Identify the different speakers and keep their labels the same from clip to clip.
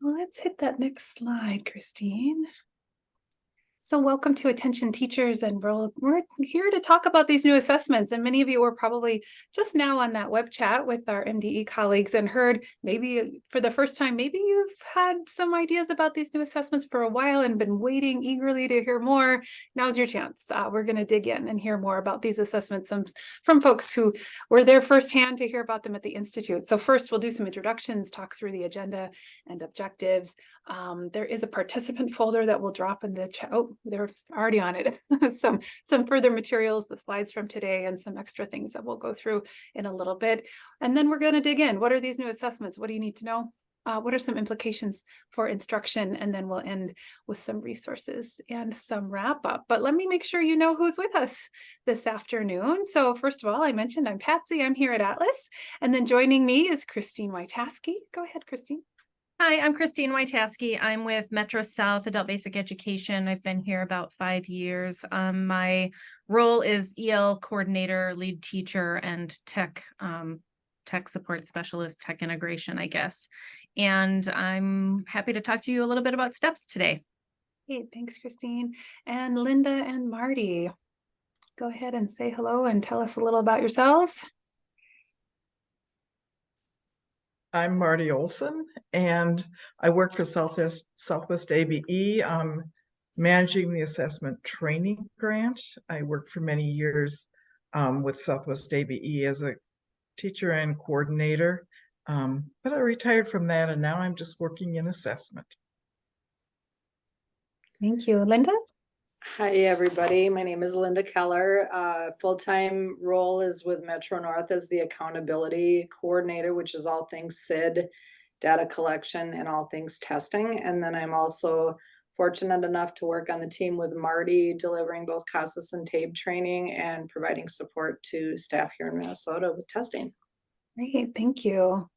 Speaker 1: Well, let's hit that next slide, Christine. So welcome to Attention Teachers, and we're here to talk about these new assessments. And many of you were probably just now on that web chat with our MDE colleagues and heard maybe for the first time, maybe you've had some ideas about these new assessments for a while and been waiting eagerly to hear more. Now's your chance. We're going to dig in and hear more about these assessments from folks who were there firsthand to hear about them at the Institute. So first, we'll do some introductions, talk through the agenda and objectives. There is a participant folder that will drop in the chat. Oh, they're already on it. some further materials, the slides from today, and some extra things that we'll go through in a little bit. And then we're going to dig in. What are these new assessments? What do you need to know? What are some implications for instruction? And then we'll end with some resources and some wrap up. But let me make sure you know who's with us this afternoon. So first of all, I mentioned I'm Patsy. I'm here at Atlas. And then joining me is Christine Wytaske. Go ahead, Christine.
Speaker 2: Hi, I'm Christine Wytaske. I'm with Metro South Adult Basic Education. I've been here about 5 years. My role is EL coordinator, lead teacher, and tech support specialist, tech integration, I guess. And I'm happy to talk to you a little bit about STEPS today.
Speaker 1: Hey, thanks, Christine. And Linda and Marty, go ahead and say hello and tell us a little about yourselves.
Speaker 3: I'm Marty Olsen, and I work for Southwest ABE, managing the assessment training grant. I worked for many years with Southwest ABE as a teacher and coordinator, but I retired from that, and now I'm just working in assessment.
Speaker 1: Thank you. Linda?
Speaker 4: Hi, everybody. My name is Linda Keller. Full-time role is with Metro North as the accountability coordinator, which is all things SID, data collection, and all things testing. And then I'm also fortunate enough to work on the team with Marty, delivering both CASAS and TABE training and providing support to staff here in Minnesota with testing.
Speaker 1: Great, thank you.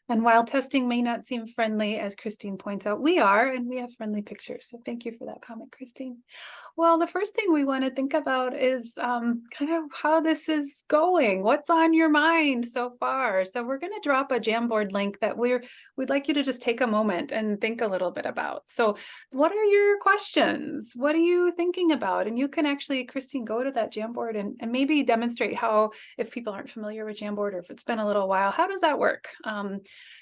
Speaker 1: And while testing may not seem friendly, as Christine points out, we are, and we have friendly pictures. So thank you for that comment, Christine. Well, the first thing we want to think about is kind of how this is going. What's on your mind so far? So we're going to drop a Jamboard link that we'd like you to just take a moment and think a little bit about. So what are your questions? What are you thinking about? And you can actually, Christine, go to that Jamboard and maybe demonstrate how, if people aren't familiar with Jamboard or if it's been a little while, how does that work?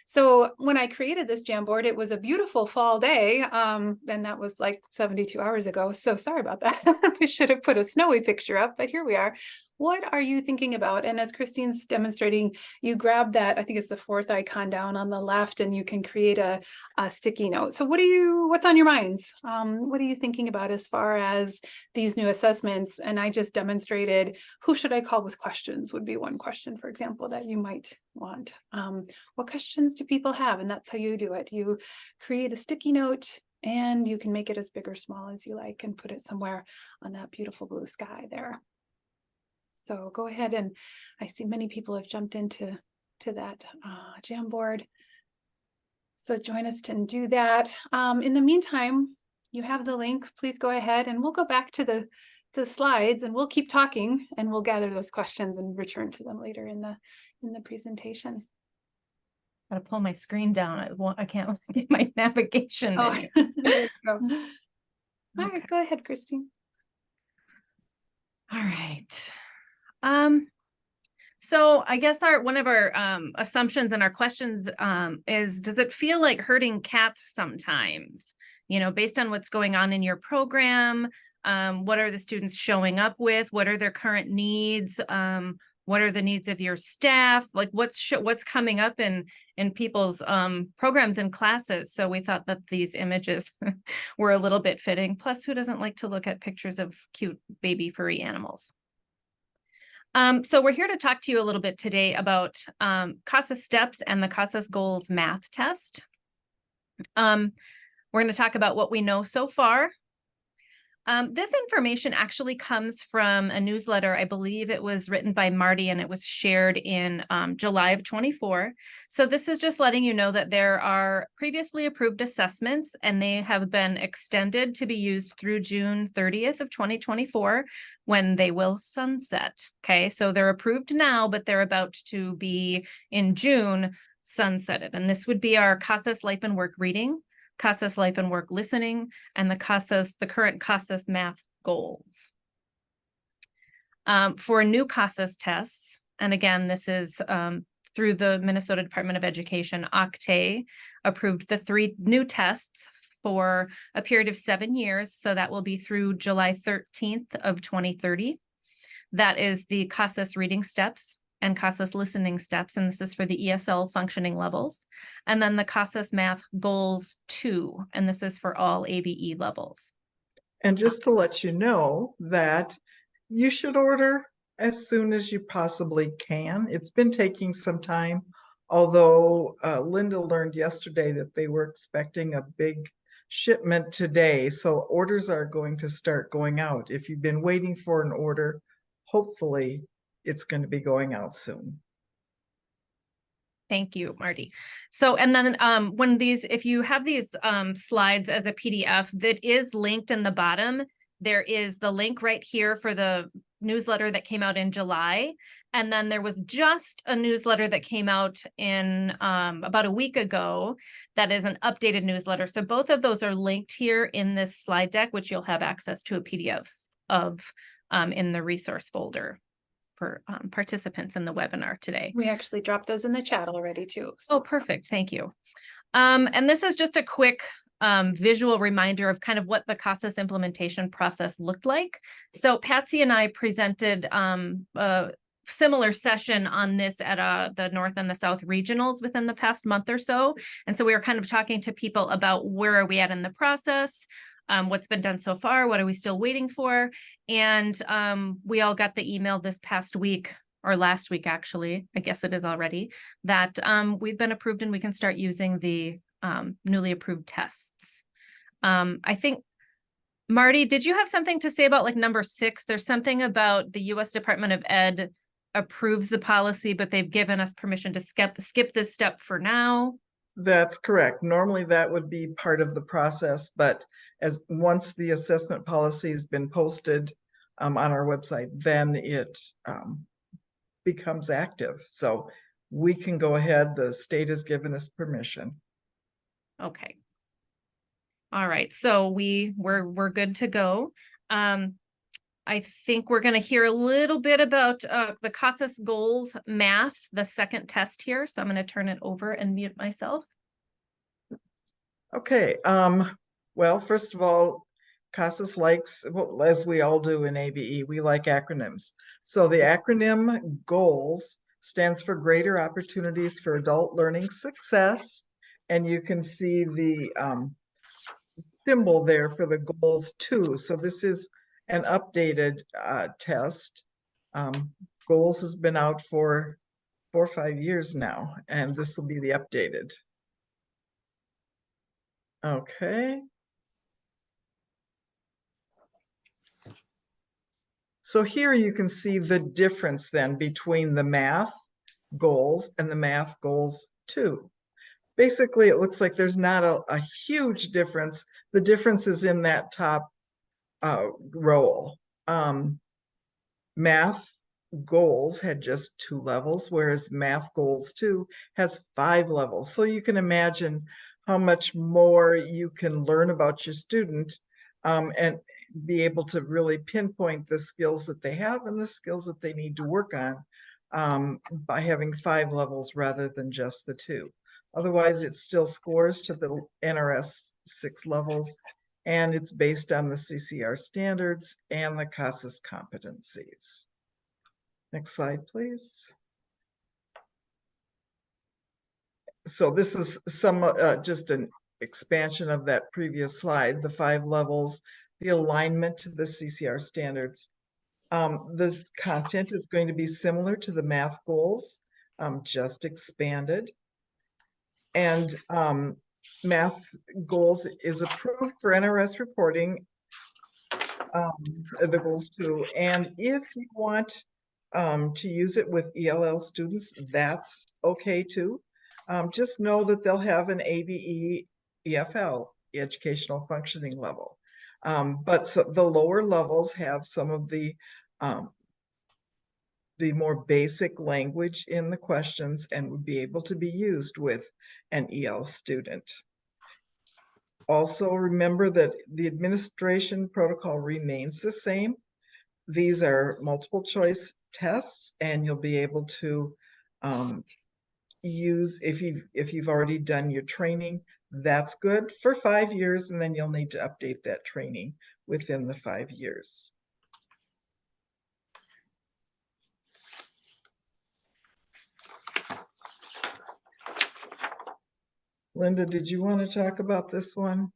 Speaker 1: So when I created this Jamboard, it was a beautiful fall day, and that was like 72 hours ago. So sorry about that. We should have put a snowy picture up, but here we are. What are you thinking about? And as Christine's demonstrating, you grab that, I think it's the fourth icon down on the left, and you can create a sticky note. So what's on your minds? What are you thinking about as far as these new assessments? And I just demonstrated, who should I call with questions would be one question, for example, that you might want. What questions do people have? And that's how you do it. You create a sticky note, and you can make it as big or small as you like and put it somewhere on that beautiful blue sky there. So go ahead, and I see many people have jumped into that Jamboard. So join us and do that. In the meantime, you have the link. Please go ahead, and we'll go back to the slides, and we'll keep talking, and we'll gather those questions and return to them later in the presentation.
Speaker 2: Gotta pull my screen down. I can't get my navigation.
Speaker 1: Oh. There you go. All
Speaker 2: Okay.
Speaker 1: right, go ahead, Christine.
Speaker 2: All right. So I guess one of our assumptions and our questions is, does it feel like herding cats sometimes? You know, based on what's going on in your program, what are the students showing up with? What are their current needs? What are the needs of your staff? Like what's coming up in people's programs and classes? So we thought that these images were a little bit fitting. Plus, who doesn't like to look at pictures of cute baby furry animals? So we're here to talk to you a little bit today about CASAS STEPS and the CASAS Goals math test. We're going to talk about what we know so far. This information actually comes from a newsletter. I believe it was written by Marty, and it was shared in July of 24. So this is just letting you know that there are previously approved assessments, and they have been extended to be used through June 30th of 2024, when they will sunset. Okay, so they're approved now, but they're about to be in June sunsetted. And this would be our CASAS Life and Work Reading, CASAS Life and Work Listening, and the current CASAS Math goals. For new CASAS tests, and again, this is through the Minnesota Department of Education, Octay approved the 3 new tests for a period of 7 years. So that will be through July 13th of 2030. That is the CASAS reading steps and CASAS listening steps, and this is for the ESL functioning levels. And then the CASAS Math Goals 2, and this is for all ABE levels.
Speaker 3: And just to let you know that you should order as soon as you possibly can. It's been taking some time, although Linda learned yesterday that they were expecting a big shipment today. So orders are going to start going out. If you've been waiting for an order, hopefully it's going to be going out soon.
Speaker 2: Thank you, Marty. So, and then if you have these slides as a PDF, that is linked in the bottom. There is the link right here for the newsletter that came out in July. And then there was just a newsletter that came out in about a week ago that is an updated newsletter. So both of those are linked here in this slide deck, which you'll have access to a PDF of in the resource folder for participants in the webinar today.
Speaker 1: We actually dropped those in the chat already too. So.
Speaker 2: Oh, perfect. Thank you. And this is just a quick visual reminder of kind of what the CASAS implementation process looked like. So Patsy and I presented a similar session on this at the North and the South regionals within the past month or so. And so we were kind of talking to people about where are we at in the process, what's been done so far, what are we still waiting for? And we all got the email this past week, or last week actually, I guess it is already, that we've been approved and we can start using the newly approved tests. I think, Marty, did you have something to say about like number 6? There's something about the U.S. Department of Ed approves the policy, but they've given us permission to skip this step for now.
Speaker 3: That's correct. Normally that would be part of the process, but once the assessment policy has been posted on our website, then it becomes active. So we can go ahead. The state has given us permission.
Speaker 2: Okay. All right. So we're good to go. I think we're going to hear a little bit about the CASAS Goals Math, the second test here. So I'm going to turn it over and mute myself.
Speaker 3: Okay. Well, first of all, CASAS likes, well, as we all do in ABE, we like acronyms. So the acronym GOALS stands for Greater Opportunities for Adult Learning Success. And you can see the symbol there for the Goals 2. So this is an updated test. Goals has been out for 4 or 5 years now, and this will be the updated. Okay. So here you can see the difference then between the math goals and the math goals 2. Basically, it looks like there's not a huge difference. The difference is in that top row. Math goals had just 2 levels, whereas math goals 2 has 5 levels. So you can imagine how much more you can learn about your student and be able to really pinpoint the skills that they have and the skills that they need to work on by having 5 levels rather than just the 2. Otherwise, it still scores to the NRS 6 levels, and it's based on the CCR standards and the CASAS competencies. Next slide, please. So this is just an expansion of that previous slide, the 5 levels, the alignment to the CCR standards. The content is going to be similar to the math goals, just expanded. And math goals is approved for NRS reporting, the goals too. And if you want to use it with ELL students, that's okay too. Just know that they'll have an ABE EFL, educational functioning level. But so the lower levels have some of the the more basic language in the questions and would be able to be used with an EL student. Also, remember that the administration protocol remains the same. These are multiple choice tests, and you'll be able to use, if you've already done your training, that's good for 5 years, and then you'll need to update that training within the 5 years. Linda, did you want to talk about this one?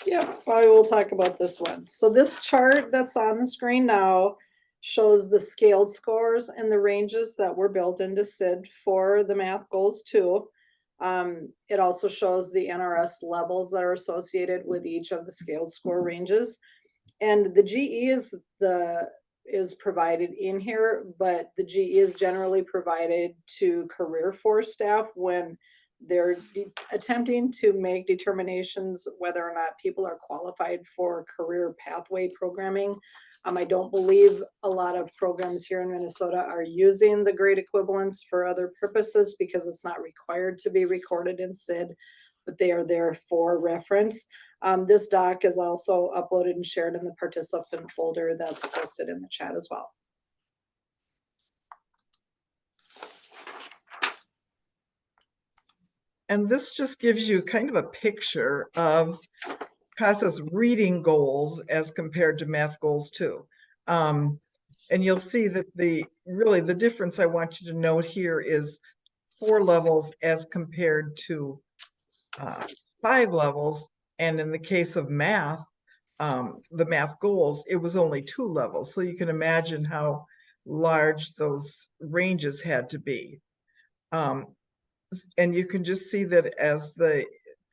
Speaker 4: Yeah, I will talk about this one. So this chart that's on the screen now shows the scaled scores and the ranges that were built into SID for the math goals too. It also shows the NRS levels that are associated with each of the scaled score ranges. And the GE is provided in here, but the GE is generally provided to career force staff when they're attempting to make determinations whether or not people are qualified for career pathway programming. I don't believe a lot of programs here in Minnesota are using the grade equivalents for other purposes because it's not required to be recorded in SID, but they are there for reference. This doc is also uploaded and shared in the participant folder that's posted in the chat as well.
Speaker 3: And this just gives you kind of a picture of CASAS reading goals as compared to math goals too. And you'll see that the difference I want you to note here is 4 levels as compared to 5 levels. And in the case of math, the math goals, it was only 2 levels. So you can imagine how large those ranges had to be. And you can just see that as the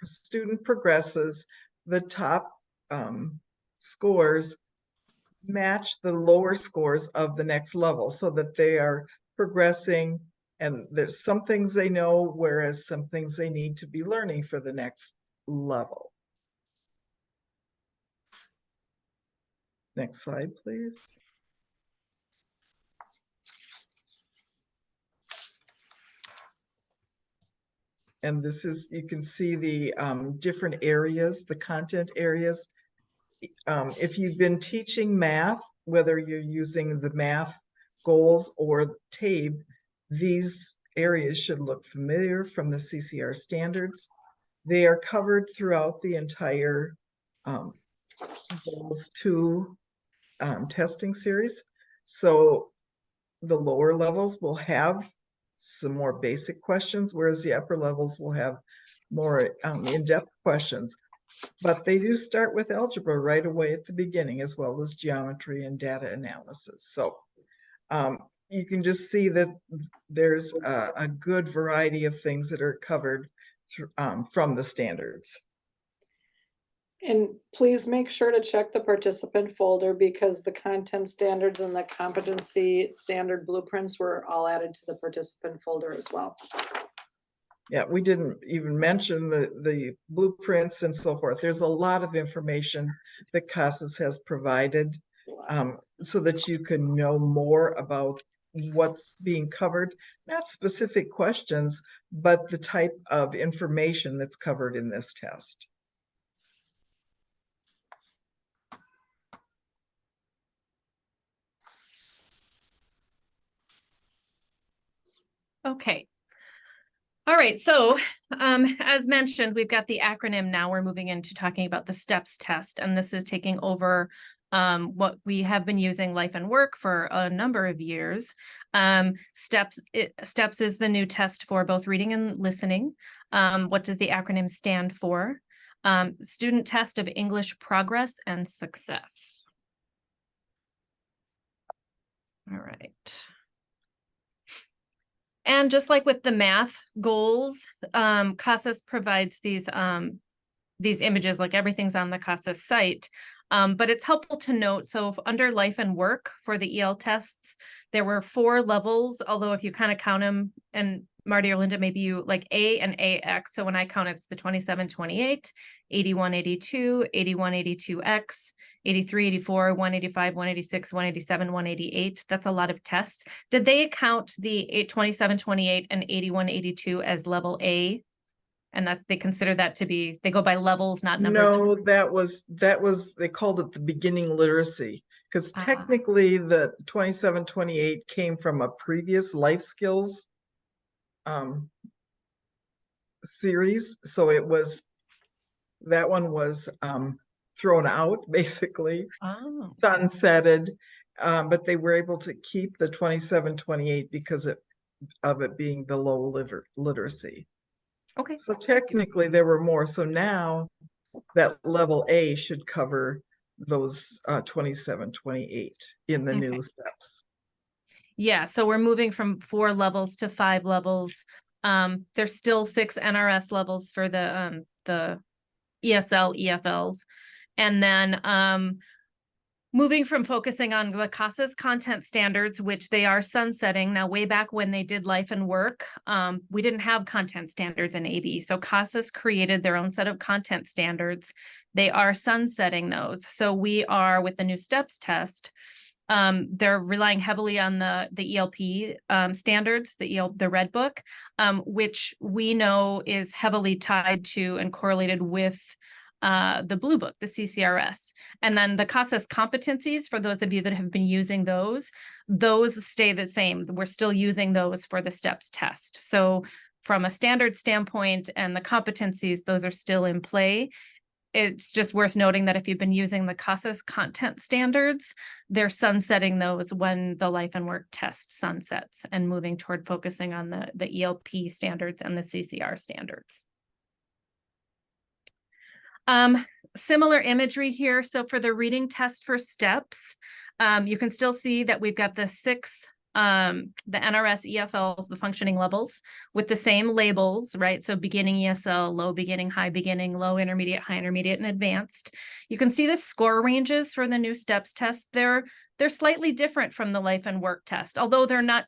Speaker 3: student progresses, the top scores match the lower scores of the next level so that they are progressing, and there's some things they know, whereas some things they need to be learning for the next level. Next slide, please. And this is, you can see the different areas, the content areas. If you've been teaching math, whether you're using the math goals or TABE, these areas should look familiar from the CCR standards. They are covered throughout the entire goals 2 testing series. So the lower levels will have some more basic questions, whereas the upper levels will have more in-depth questions. But they do start with algebra right away at the beginning, as well as geometry and data analysis. So you can just see that there's a good variety of things that are covered from the standards.
Speaker 4: And please make sure to check the participant folder because the content standards and the competency standard blueprints were all added to the participant folder as well.
Speaker 3: Yeah, we didn't even mention the blueprints and so forth. There's a lot of information that CASAS has provided so that you can know more about what's being covered, not specific questions, but the type of information that's covered in this test.
Speaker 2: Okay. All right, so as mentioned, we've got the acronym now. We're moving into talking about the STEPS test, and this is taking over what we have been using Life and Work for a number of years. STEPS is the new test for both reading and listening. What does the acronym stand for? Student Test of English Progress and Success. All right. And just like with the math goals, CASAS provides these images, like everything's on the CASAS site. But it's helpful to note, so under Life and Work for the EL tests, there were 4 levels, although if you kind of count them and Marty or Linda, maybe you like A and AX. So when I count, it's the 27, 28, 81, 82, 81, 82X, 83, 84, 185, 186, 187, 188. That's a lot of tests. Did they count the 27, 28 and 81, 82 as level A? And they consider that to be, they go by levels, not numbers.
Speaker 3: No, that was, they called it the beginning literacy. Because technically the 27, 28 came from a previous life skills series. So that one was thrown out, basically, sunsetted. But they were able to keep the 27, 28 because of it being the low literacy.
Speaker 2: Okay.
Speaker 3: So technically there were more. So now that level A should cover those 27, 28 in the new steps.
Speaker 2: Yeah, so we're moving from 4 levels to 5 levels. There's still 6 NRS levels for the ESL, EFLs. And then moving from focusing on the CASAS content standards, which they are sunsetting. Now, way back when they did life and work, we didn't have content standards in AB. So CASAS created their own set of content standards. They are sunsetting those. So we are, with the new STEPS test, they're relying heavily on the ELP standards, the Red Book, which we know is heavily tied to and correlated with the Blue Book, the CCRS. And then the CASAS competencies, for those of you that have been using those stay the same. We're still using those for the STEPS test. So from a standard standpoint and the competencies, those are still in play. It's just worth noting that if you've been using the CASAS content standards, they're sunsetting those when the life and work test sunsets and moving toward focusing on the ELP standards and the CCR standards. Similar imagery here. So for the reading test for STEPS, you can still see that we've got the 6, the NRS EFL, the functioning levels with the same labels, right? So beginning ESL, low beginning, high beginning, low intermediate, high intermediate, and advanced. You can see the score ranges for the new STEPS test. They're slightly different from the life and work test, although they're not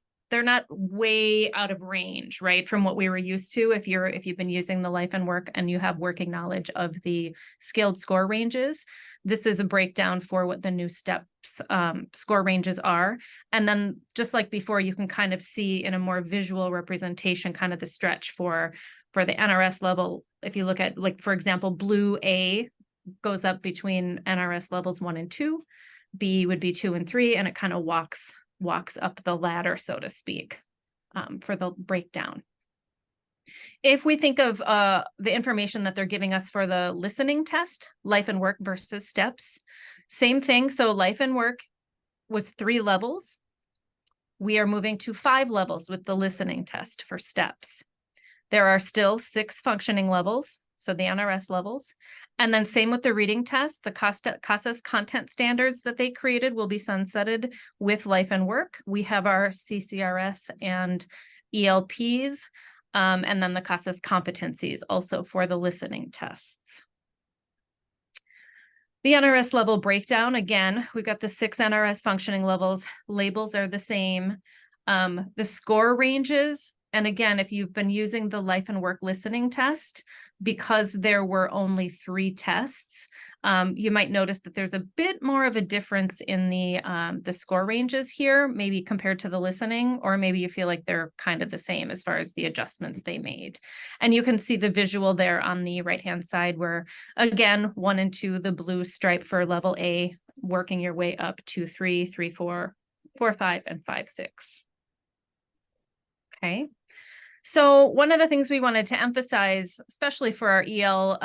Speaker 2: way out of range, right, from what we were used to. If you've been using the life and work and you have working knowledge of the scaled score ranges, this is a breakdown for what the new STEPS score ranges are. And then just like before, you can kind of see in a more visual representation kind of the stretch for the NRS level. If you look at, like, for example, blue A goes up between NRS levels 1 and 2, B would be 2 and 3, and it kind of walks up the ladder, so to speak, for the breakdown. If we think of the information that they're giving us for the listening test, life and work versus STEPS, same thing. So life and work was 3 levels. We are moving to 5 levels with the listening test for STEPS. There are still 6 functioning levels, so the NRS levels. And then same with the reading test, the CASAS content standards that they created will be sunsetted with life and work. We have our CCRS and ELPs, and then the CASAS competencies also for the listening tests. The NRS level breakdown, again, we've got the 6 NRS functioning levels. Labels are the same. The score ranges, and again, if you've been using the life and work listening test, because there were only 3 tests, you might notice that there's a bit more of a difference in the score ranges here, maybe compared to the listening, or maybe you feel like they're kind of the same as far as the adjustments they made. And you can see the visual there on the right-hand side where, again, 1 and 2, the blue stripe for level A, working your way up to 3, 3, 4, 4, 5, and 5, 6. Okay. So one of the things we wanted to emphasize, especially for our EL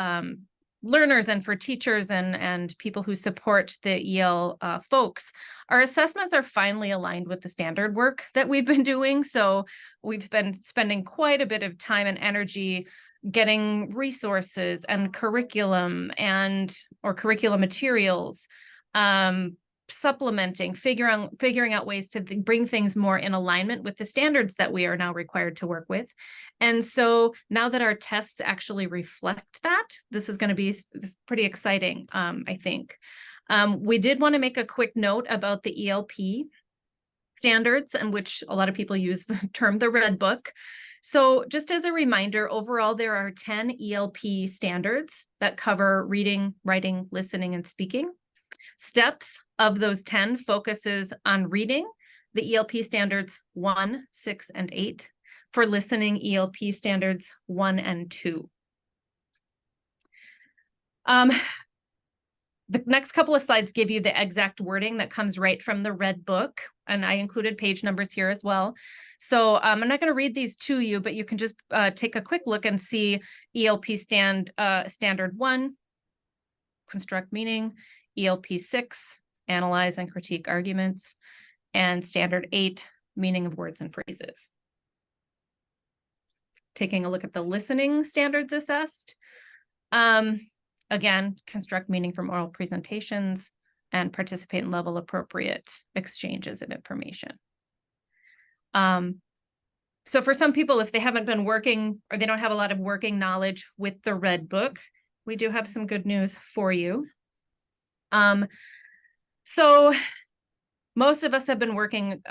Speaker 2: learners and for teachers and people who support the EL folks, our assessments are finally aligned with the standard work that we've been doing. So we've been spending quite a bit of time and energy getting resources and curriculum or curriculum materials, supplementing, figuring out ways to bring things more in alignment with the standards that we are now required to work with. And so now that our tests actually reflect that, this is going to be pretty exciting, I think. We did want to make a quick note about the ELP standards, in which a lot of people use the term the Red Book. So just as a reminder, overall, there are 10 ELP standards that cover reading, writing, listening, and speaking. Steps of those 10 focuses on reading, the ELP standards 1, 6, and 8. For listening, ELP standards 1 and 2. The next couple of slides give you the exact wording that comes right from the red book, and I included page numbers here as well. So I'm not going to read these to you, but you can just take a quick look and see ELP standard 1, construct meaning, ELP 6, analyze and critique arguments, and standard 8, meaning of words and phrases. Taking a look at the listening standards assessed. Again, construct meaning from oral presentations and participate in level appropriate exchanges of information. So for some people, if they haven't been working or they don't have a lot of working knowledge with the red book, we do have some good news for you. So most of us have been working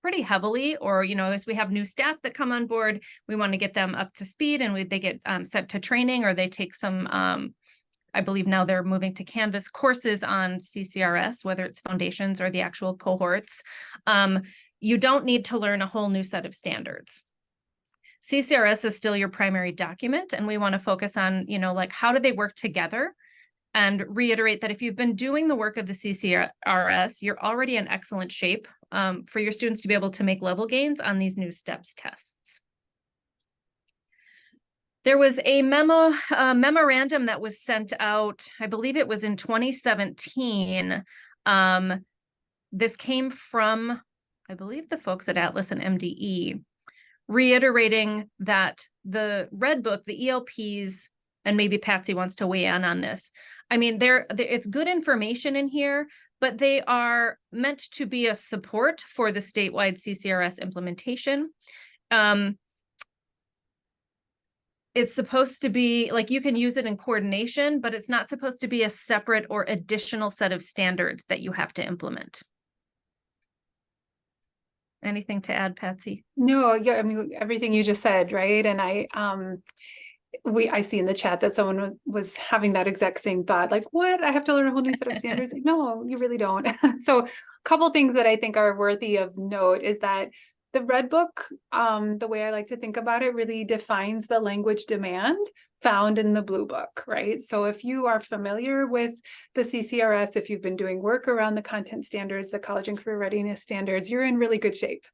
Speaker 2: pretty heavily, or, as we have new staff that come on board, we want to get them up to speed, and they get sent to training, or they take some, I believe now they're moving to Canvas courses on CCRS, whether it's foundations or the actual cohorts. You don't need to learn a whole new set of standards. CCRS is still your primary document, and we want to focus on, like, how do they work together? And reiterate that if you've been doing the work of the CCRS, you're already in excellent shape for your students to be able to make level gains on these new STEPS tests. There was a memorandum that was sent out, I believe it was in 2017. This came from, I believe, the folks at Atlas and MDE, reiterating that the Red Book, the ELPs, and maybe Patsy wants to weigh in on this. I mean, it's good information in here, but they are meant to be a support for the statewide CCRS implementation. It's supposed to be like you can use it in coordination, but it's not supposed to be a separate or additional set of standards that you have to implement. Anything to add, Patsy?
Speaker 1: No, yeah, I mean, everything you just said, right? And I see in the chat that someone was having that exact same thought, like, what? I have to learn a whole new set of standards? Like, no, you really don't. So a couple things that I think are worthy of note is that the Red Book, the way I like to think about it, really defines the language demand found in the Blue Book, right? So if you are familiar with the CCRS, if you've been doing work around the content standards, the college and career readiness standards, you're in really good shape.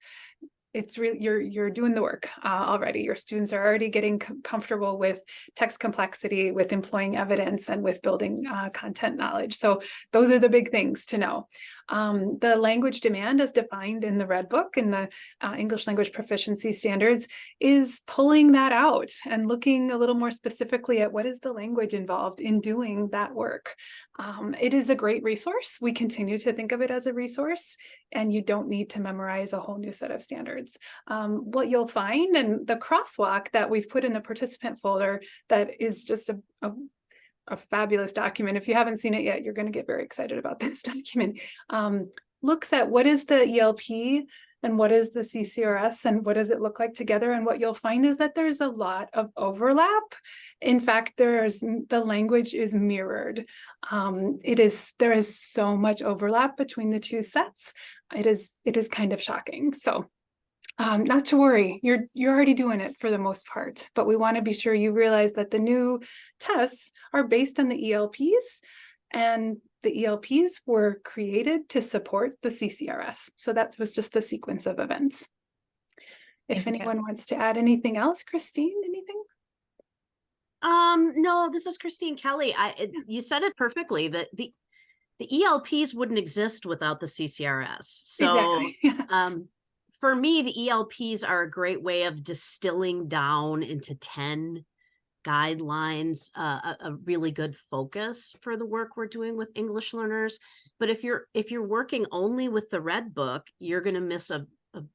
Speaker 1: It's really, you're doing the work already. Your students are already getting comfortable with text complexity, with employing evidence, and with building content knowledge. So those are the big things to know. The language demand as defined in the Red Book and the English Language Proficiency standards is pulling that out and looking a little more specifically at what is the language involved in doing that work. It is a great resource. We continue to think of it as a resource, and you don't need to memorize a whole new set of standards. What you'll find, and the crosswalk that we've put in the participant folder, that is just a fabulous document. If you haven't seen it yet, you're going to get very excited about this document. Looks at what is the ELP and what is the CCRS and what does it look like together. And what you'll find is that there's a lot of overlap. In fact, the language is mirrored. There is so much overlap between the two sets. It is kind of shocking. So not to worry, you're already doing it for the most part, but we want to be sure you realize that the new tests are based on the ELPs, and the ELPs were created to support the CCRS. So that was just the sequence of events. If anyone wants to add anything else, Christine, anything?
Speaker 5: No, this is Christine Kelly. You said it perfectly, that the ELPs wouldn't exist without the CCRS. So exactly. For me, the ELPs are a great way of distilling down into 10 guidelines, a really good focus for the work we're doing with English learners. But if you're working only with the Red Book, you're going to miss a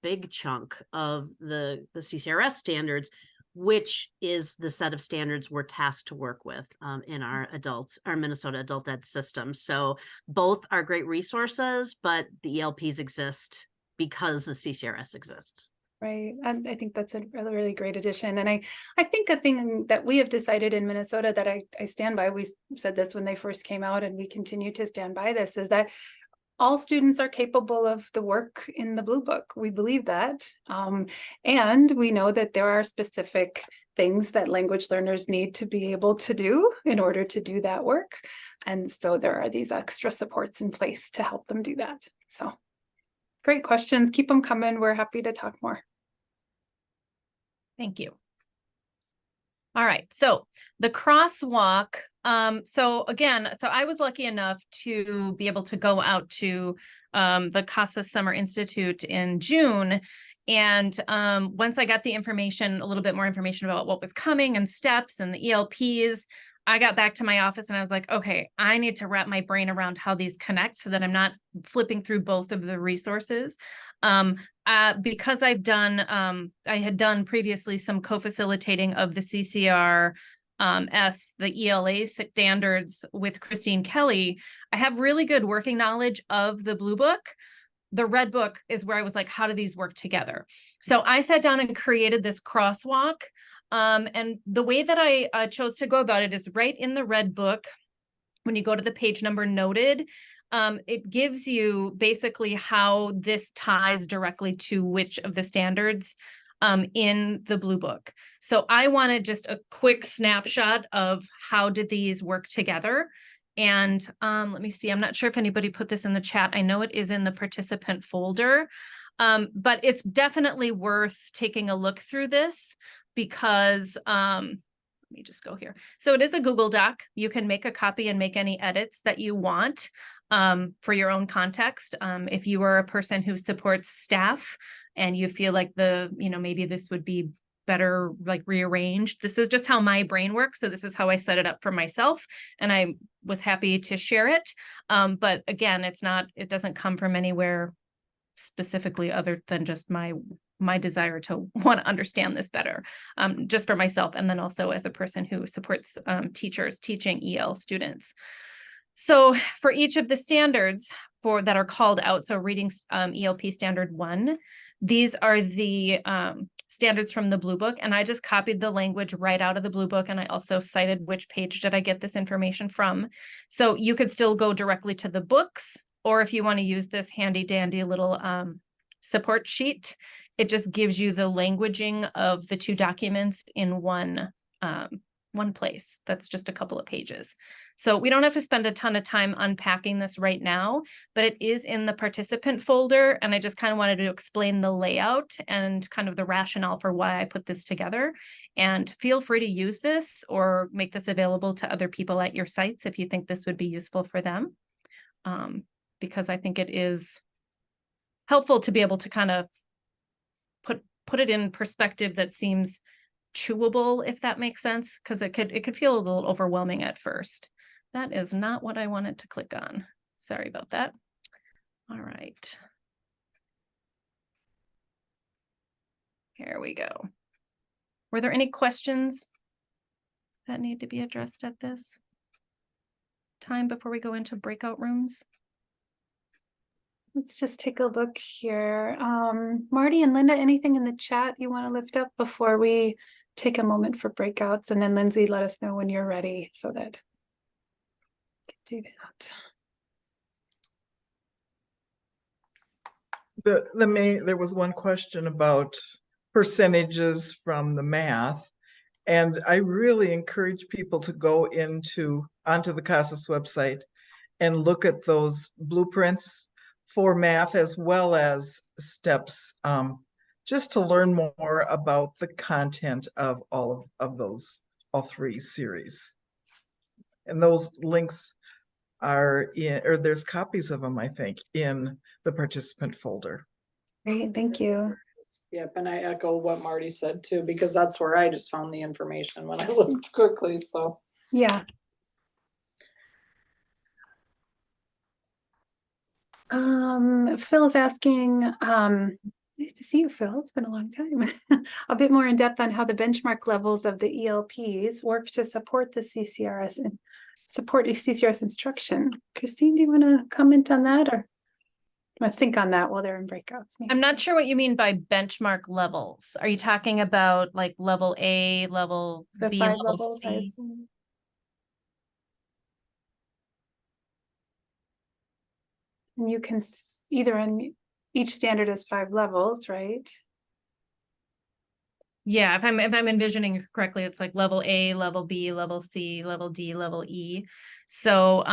Speaker 5: big chunk of the CCRS standards, which is the set of standards we're tasked to work with in our Minnesota adult ed system. So both are great resources, but the ELPs exist because the CCRS exists.
Speaker 1: Right. I think that's a really great addition. And I think a thing that we have decided in Minnesota that I stand by, we said this when they first came out and we continue to stand by this, is that all students are capable of the work in the Blue Book. We believe that. And we know that there are specific things that language learners need to be able to do in order to do that work. And so there are these extra supports in place to help them do that. So great questions. Keep them coming. We're happy to talk more.
Speaker 2: Thank you. All right. So the crosswalk. So I was lucky enough to be able to go out to the CASAS Summer Institute in June. And once I got the information, a little bit more information about what was coming and steps and the ELPs, I got back to my office and I was like, okay, I need to wrap my brain around how these connect so that I'm not flipping through both of the resources. Because I had done previously some co-facilitating of the CCRS, the ELA standards with Christine Kelly, I have really good working knowledge of the Blue Book. The Red Book is where I was like, how do these work together? So I sat down and created this crosswalk. And the way that I chose to go about it is right in the Red Book. When you go to the page number noted, it gives you basically how this ties directly to which of the standards in the Blue Book. So I wanted just a quick snapshot of how did these work together. And let me see, I'm not sure if anybody put this in the chat. I know it is in the participant folder, but it's definitely worth taking a look through this because let me just go here. So it is a Google Doc. You can make a copy and make any edits that you want for your own context. If you are a person who supports staff and you feel like maybe this would be better like rearranged. This is just how my brain works. So this is how I set it up for myself. And I was happy to share it. But again, it doesn't come from anywhere specifically other than just my desire to want to understand this better, just for myself. And then also as a person who supports teachers teaching EL students. So for each of the standards that are called out, so reading ELP standard 1, these are the standards from the Blue Book. And I just copied the language right out of the Blue Book. And I also cited which page did I get this information from. So you could still go directly to the books, or if you want to use this handy dandy little support sheet, it just gives you the languaging of the two documents in one place. That's just a couple of pages. So we don't have to spend a ton of time unpacking this right now, but it is in the participant folder. And I just kind of wanted to explain the layout and kind of the rationale for why I put this together. And feel free to use this or make this available to other people at your sites if you think this would be useful for them. Because I think it is helpful to be able to kind of put it in perspective that seems chewable, if that makes sense, because it could feel a little overwhelming at first. That is not what I wanted to click on. Sorry about that. All right. Here we go. Were there any questions that need to be addressed at this time before we go into breakout rooms?
Speaker 1: Let's just take a look here. Marty and Linda, anything in the chat you want to lift up before we take a moment for breakouts? And then Lindsay, let us know when you're ready so that we can do that.
Speaker 3: There was one question about percentages from the math. And I really encourage people to go onto the CASAS website and look at those blueprints for math as well as steps, just to learn more about the content of all three series. And those links are there's copies of them, I think, in the participant folder.
Speaker 1: Great, thank you.
Speaker 4: Yep, and I echo what Marty said too, because that's where I just found the information when I looked quickly, so.
Speaker 1: Yeah. Phil's asking, nice to see you, Phil. It's been a long time. A bit more in depth on how the benchmark levels of the ELPs work to support the CCRS and support CCRS instruction. Christine, do you want to comment on that? Or I'm gonna think on that while they're in breakouts. Maybe.
Speaker 2: I'm not sure what you mean by benchmark levels. Are you talking about like level A, level
Speaker 1: The
Speaker 2: B,
Speaker 1: 5
Speaker 2: level
Speaker 1: levels, I
Speaker 2: C?
Speaker 1: assume. And you can either in each standard is 5 levels, right?
Speaker 2: Yeah, if I'm envisioning it correctly, it's like level A, level B, level C, level D, level E. So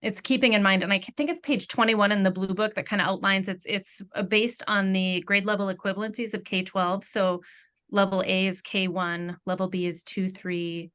Speaker 2: it's keeping in mind, and I think it's page 21 in the blue book that kind of outlines it's based on the grade level equivalencies of K-12. So level A is K1, level B is 2, 3,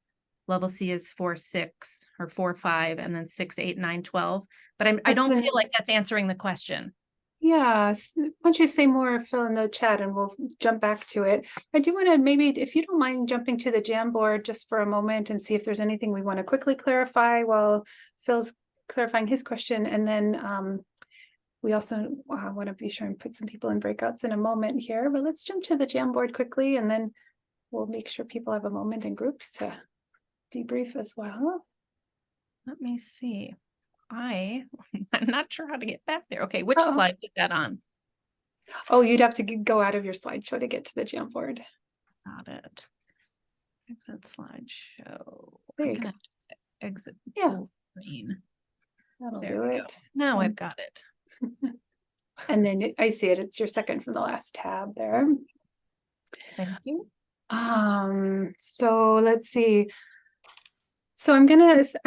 Speaker 2: level C is 4, 6, or 4, 5, and then 6, 8, 9, 12. But I don't feel like that's answering the question.
Speaker 1: Yeah, why don't you say more, Phil, in the chat, and we'll jump back to it. I do want to maybe, if you don't mind, jumping to the Jamboard just for a moment and see if there's anything we want to quickly clarify while Phil's clarifying his question. And then we also want to be sure and put some people in breakouts in a moment here, but let's jump to the Jamboard quickly, and then we'll make sure people have a moment in groups to debrief as well.
Speaker 2: Let me see. I'm not sure how to get back there. Okay, which slide is that on?
Speaker 1: Oh, you'd have to go out of your slideshow to get to the Jamboard.
Speaker 2: Got it. Exit slideshow.
Speaker 1: There you go.
Speaker 2: Exit
Speaker 1: full
Speaker 2: screen.
Speaker 1: That'll
Speaker 2: There
Speaker 1: do
Speaker 2: we
Speaker 1: it.
Speaker 2: go. Now I've got it.
Speaker 1: And then I see it. It's your second from the last tab there.
Speaker 2: Thank you.
Speaker 1: So let's see. So I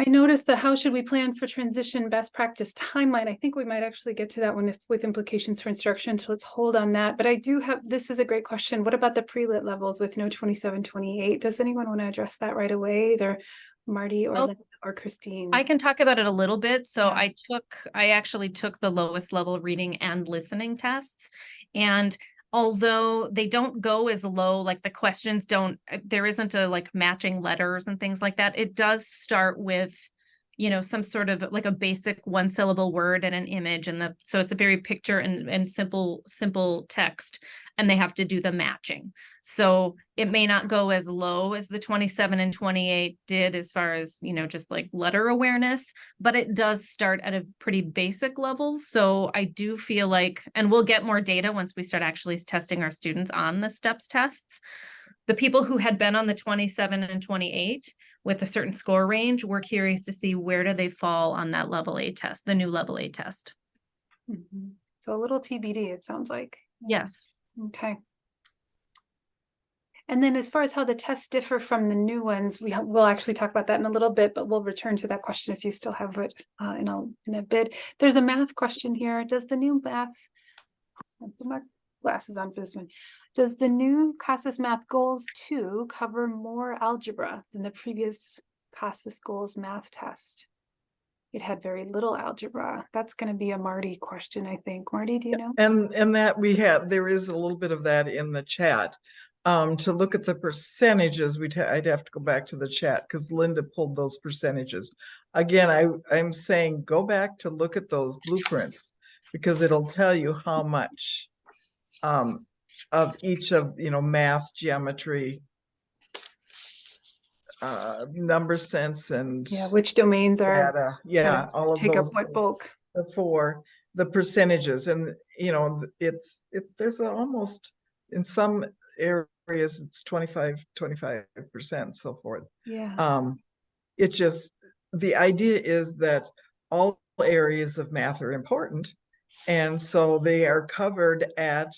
Speaker 1: noticed the how should we plan for transition best practice timeline. I think we might actually get to that one with implications for instruction. So let's hold on that. But I do have, this is a great question. What about the pre-lit levels with no 27, 28? Does anyone want to address that right away? Either Marty or Linda or Christine.
Speaker 2: I can talk about it a little bit. So
Speaker 1: Yeah.
Speaker 2: I actually took the lowest level reading and listening tests. And although they don't go as low, like the questions don't, there isn't a like matching letters and things like that. It does start with, you know, some sort of like a basic 1-syllable word and an image. And so it's a very picture and simple text, and they have to do the matching. So it may not go as low as the 27 and 28 did as far as, you know, just like letter awareness, but it does start at a pretty basic level. So I do feel like, and we'll get more data once we start actually testing our students on the STEPS tests. The people who had been on the 27 and 28 with a certain score range, we're curious to see where do they fall on that level A test, the new level A test.
Speaker 1: Mm-hmm. So a little TBD, it sounds like.
Speaker 2: Yes.
Speaker 1: Okay. And then as far as how the tests differ from the new ones, we'll actually talk about that in a little bit, but we'll return to that question if you still have it in a bit. There's a math question here. Does the new math, I'll put my glasses on for this one. Does the new CASAS Math Goals 2 cover more algebra than the previous CASAS Goals math test? It had very little algebra. That's going to be a Marty question, I think. Marty, do you know?
Speaker 3: And that there is a little bit of that in the chat. To look at the percentages, I'd have to go back to the chat because Linda pulled those percentages. Again, I'm saying go back to look at those blueprints because it'll tell you how much of each of, you know, math, geometry, number sense, and
Speaker 1: which domains are
Speaker 3: data. All of
Speaker 1: take
Speaker 3: those
Speaker 1: up what bulk
Speaker 3: for the percentages. And you know, there's almost in some areas it's 25%, so forth. It just, the idea is that all areas of math are important, and so they are covered at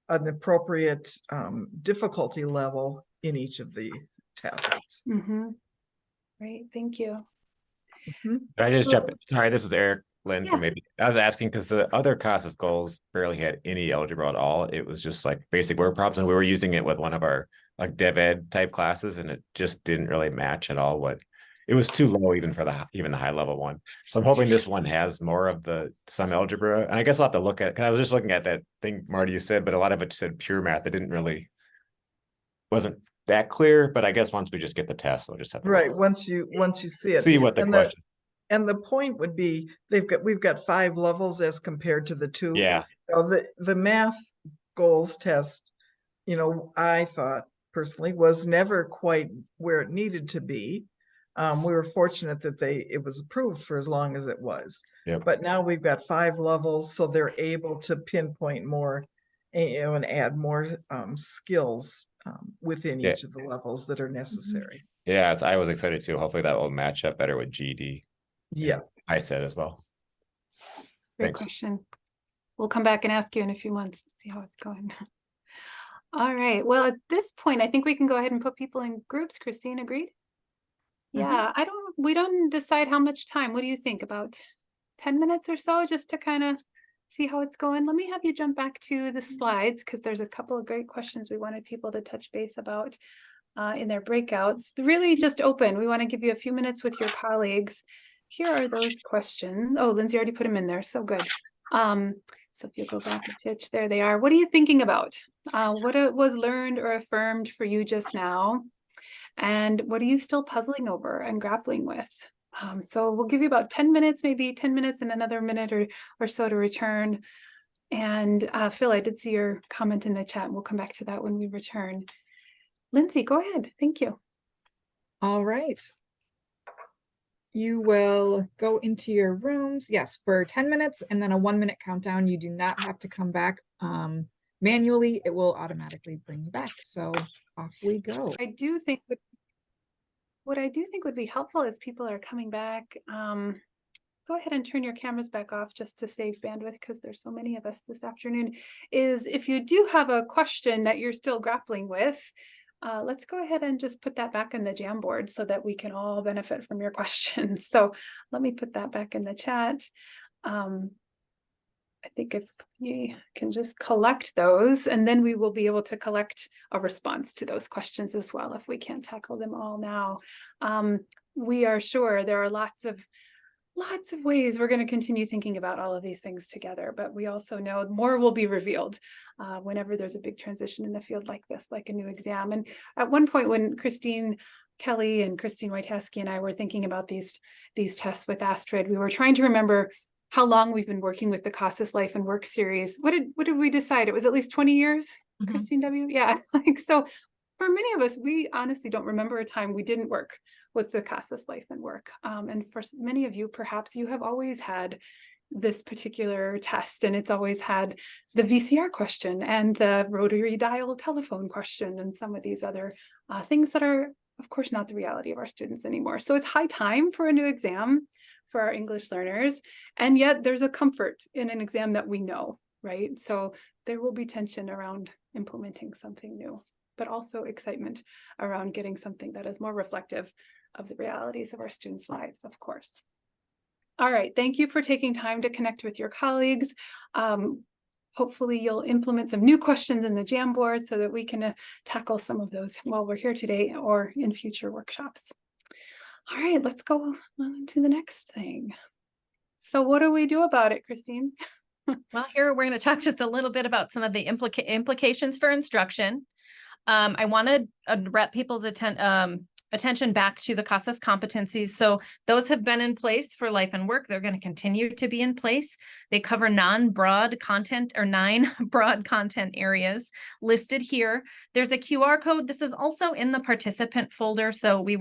Speaker 3: an appropriate difficulty level in each of the tests.
Speaker 1: Great, thank you.
Speaker 6: Can I just jump in? Sorry, this is Eric Lynn from maybe. I was asking because the other CASAS goals barely had any algebra at all. It was just like basic word problems, and we were using it with one of our like dev ed type classes, and it just didn't really match at all. It was too low even for even the high level one. So I'm hoping this one has more of some algebra. And I guess I'll have to look at, because I was just looking at that thing Marty you said, but a lot of it said pure math. It wasn't that clear, but I guess once we just get the test, we'll just have to
Speaker 3: once you see it,
Speaker 6: see what the question.
Speaker 3: And the point would be we've got 5 levels as compared to the 2.
Speaker 6: Yeah.
Speaker 3: So the math goals test, you know, I thought personally was never quite where it needed to be. We were fortunate that it was approved for as long as it was.
Speaker 6: Yep.
Speaker 3: But now we've got 5 levels, so they're able to pinpoint more, and add more skills within
Speaker 6: Yeah.
Speaker 3: each of the levels that are necessary.
Speaker 6: Yeah, I was excited too. Hopefully that will match up better with GD.
Speaker 3: Yeah.
Speaker 6: I said as well.
Speaker 1: Great
Speaker 6: Thanks.
Speaker 1: question. We'll come back and ask you in a few months, see how it's going. All right. Well, at this point, I think we can go ahead and put people in groups. Christine, agreed? Yeah, we don't decide how much time. What do you think? About 10 minutes or so, just to kind of see how it's going? Let me have you jump back to the slides, because there's a couple of great questions we wanted people to touch base about in their breakouts. Really just open. We want to give you a few minutes with your colleagues. Here are those questions. Oh, Lindsay already put them in there. So good. So if you go back a titch, there they are. What are you thinking about? What was learned or affirmed for you just now? And what are you still puzzling over and grappling with? So we'll give you about 10 minutes, maybe 10 minutes and another minute or so to return. And Phil, I did see your comment in the chat. We'll come back to that when we return. Lindsay, go ahead. Thank you.
Speaker 7: All right. You will go into your rooms, yes, for 10 minutes and then a 1-minute countdown. You do not have to come back manually. It will automatically bring you back. So off we go.
Speaker 1: I do think what I do think would be helpful as people are coming back, go ahead and turn your cameras back off just to save bandwidth, because there's so many of us this afternoon, is if you do have a question that you're still grappling with, let's go ahead and just put that back in the Jamboard so that we can all benefit from your questions. So let me put that back in the chat. I think if you can just collect those, and then we will be able to collect a response to those questions as well if we can't tackle them all now. We are sure there are lots of ways we're going to continue thinking about all of these things together, but we also know more will be revealed whenever there's a big transition in the field like this, like a new exam. And at one point when Christine Kelly and Christine Wytaske and I were thinking about these tests with Astrid, we were trying to remember how long we've been working with the CASAS Life and Work Series. What did we decide? It was at least 20 years, Christine W? Yeah, like so for many of us, we honestly don't remember a time we didn't work with the CASAS Life and Work. And for many of you, perhaps you have always had this particular test, and it's always had the VCR question and the rotary dial telephone question and some of these other things that are, of course, not the reality of our students anymore. So it's high time for a new exam for our English learners. And yet there's a comfort in an exam that we know, right? So there will be tension around implementing something new, but also excitement around getting something that is more reflective of the realities of our students' lives, of course. All right, thank you for taking time to connect with your colleagues. Hopefully you'll implement some new questions in the Jamboard so that we can tackle some of those while we're here today or in future workshops. All right, let's go on to the next thing. So what do we do about it, Christine?
Speaker 2: Well, here we're going to talk just a little bit about some of the implications for instruction. I want to direct people's attention back to the CASAS competencies. So those have been in place for life and work. They're going to continue to be in place. They cover non-broad content or 9 broad content areas listed here. There's a QR code. This is also in the participant folder. So we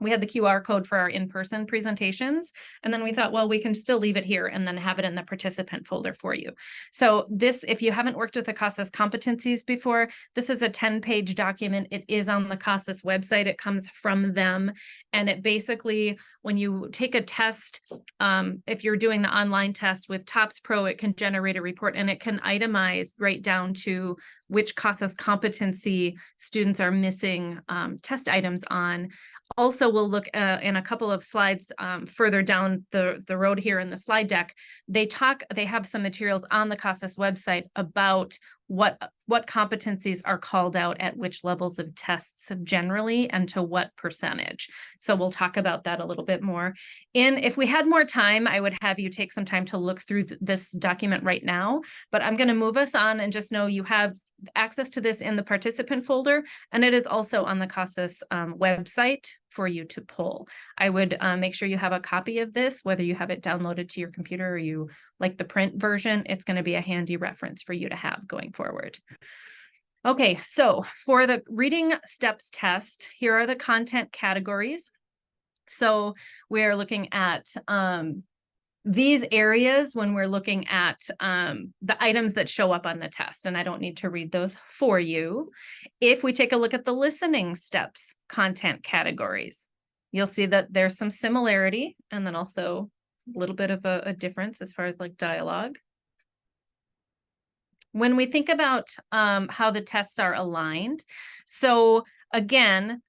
Speaker 2: had the QR code for our in-person presentations. And then we thought, well, we can still leave it here and then have it in the participant folder for you. So this, if you haven't worked with the CASAS competencies before, this is a 10-page document. It is on the CASAS website. It comes from them. And it basically, when you take a test, if you're doing the online test with TOPS Pro, it can generate a report and it can itemize right down to which CASAS competency students are missing test items on. Also, we'll look in a couple of slides further down the road here in the slide deck. They have some materials on the CASAS website about what competencies are called out at which levels of tests generally and to what percentage. So we'll talk about that a little bit more. If we had more time, I would have you take some time to look through this document right now, but I'm going to move us on and just know you have access to this in the participant folder, and it is also on the CASAS website for you to pull. I would make sure you have a copy of this, whether you have it downloaded to your computer or you like the print version. It's going to be a handy reference for you to have going forward. Okay, so for the reading steps test, here are the content categories. So we're looking at these areas when we're looking at the items that show up on the test, and I don't need to read those for you. If we take a look at the listening steps content categories, you'll see that there's some similarity and then also a little bit of a difference as far as like dialogue. When we think about how the tests are aligned, so again,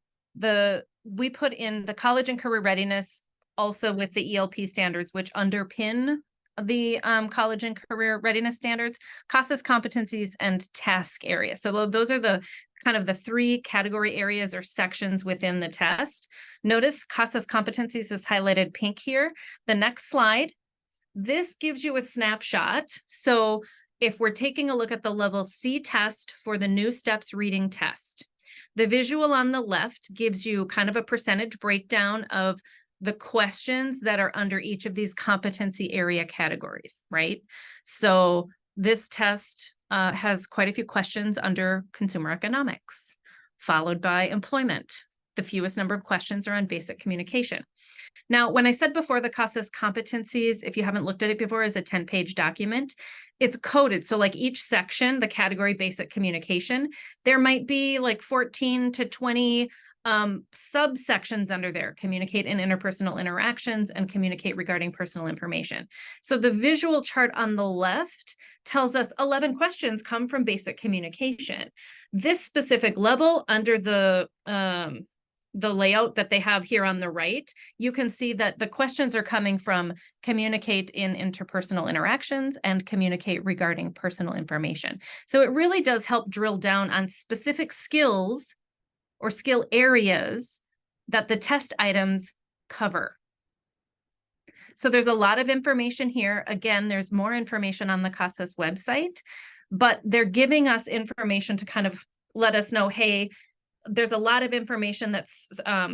Speaker 2: we put in the college and career readiness also with the ELP standards, which underpin the college and career readiness standards, CASAS competencies, and task area. So those are the kind of the 3 category areas or sections within the test. Notice CASAS competencies is highlighted pink here. The next slide, this gives you a snapshot. So if we're taking a look at the level C test for the new steps reading test, the visual on the left gives you kind of a percentage breakdown of the questions that are under each of these competency area categories, right? So this test has quite a few questions under consumer economics, followed by employment. The fewest number of questions are on basic communication. Now, when I said before the CASAS competencies, if you haven't looked at it before, is a 10-page document, it's coded. So like each section, the category basic communication, there might be like 14 to 20 subsections under there: communicate in interpersonal interactions and communicate regarding personal information. So the visual chart on the left tells us 11 questions come from basic communication. This specific level under the layout that they have here on the right, you can see that the questions are coming from communicate in interpersonal interactions and communicate regarding personal information. So it really does help drill down on specific skills or skill areas that the test items cover. So there's a lot of information here. Again, there's more information on the CASAS website, but they're giving us information to kind of let us know, hey, there's a lot of information that's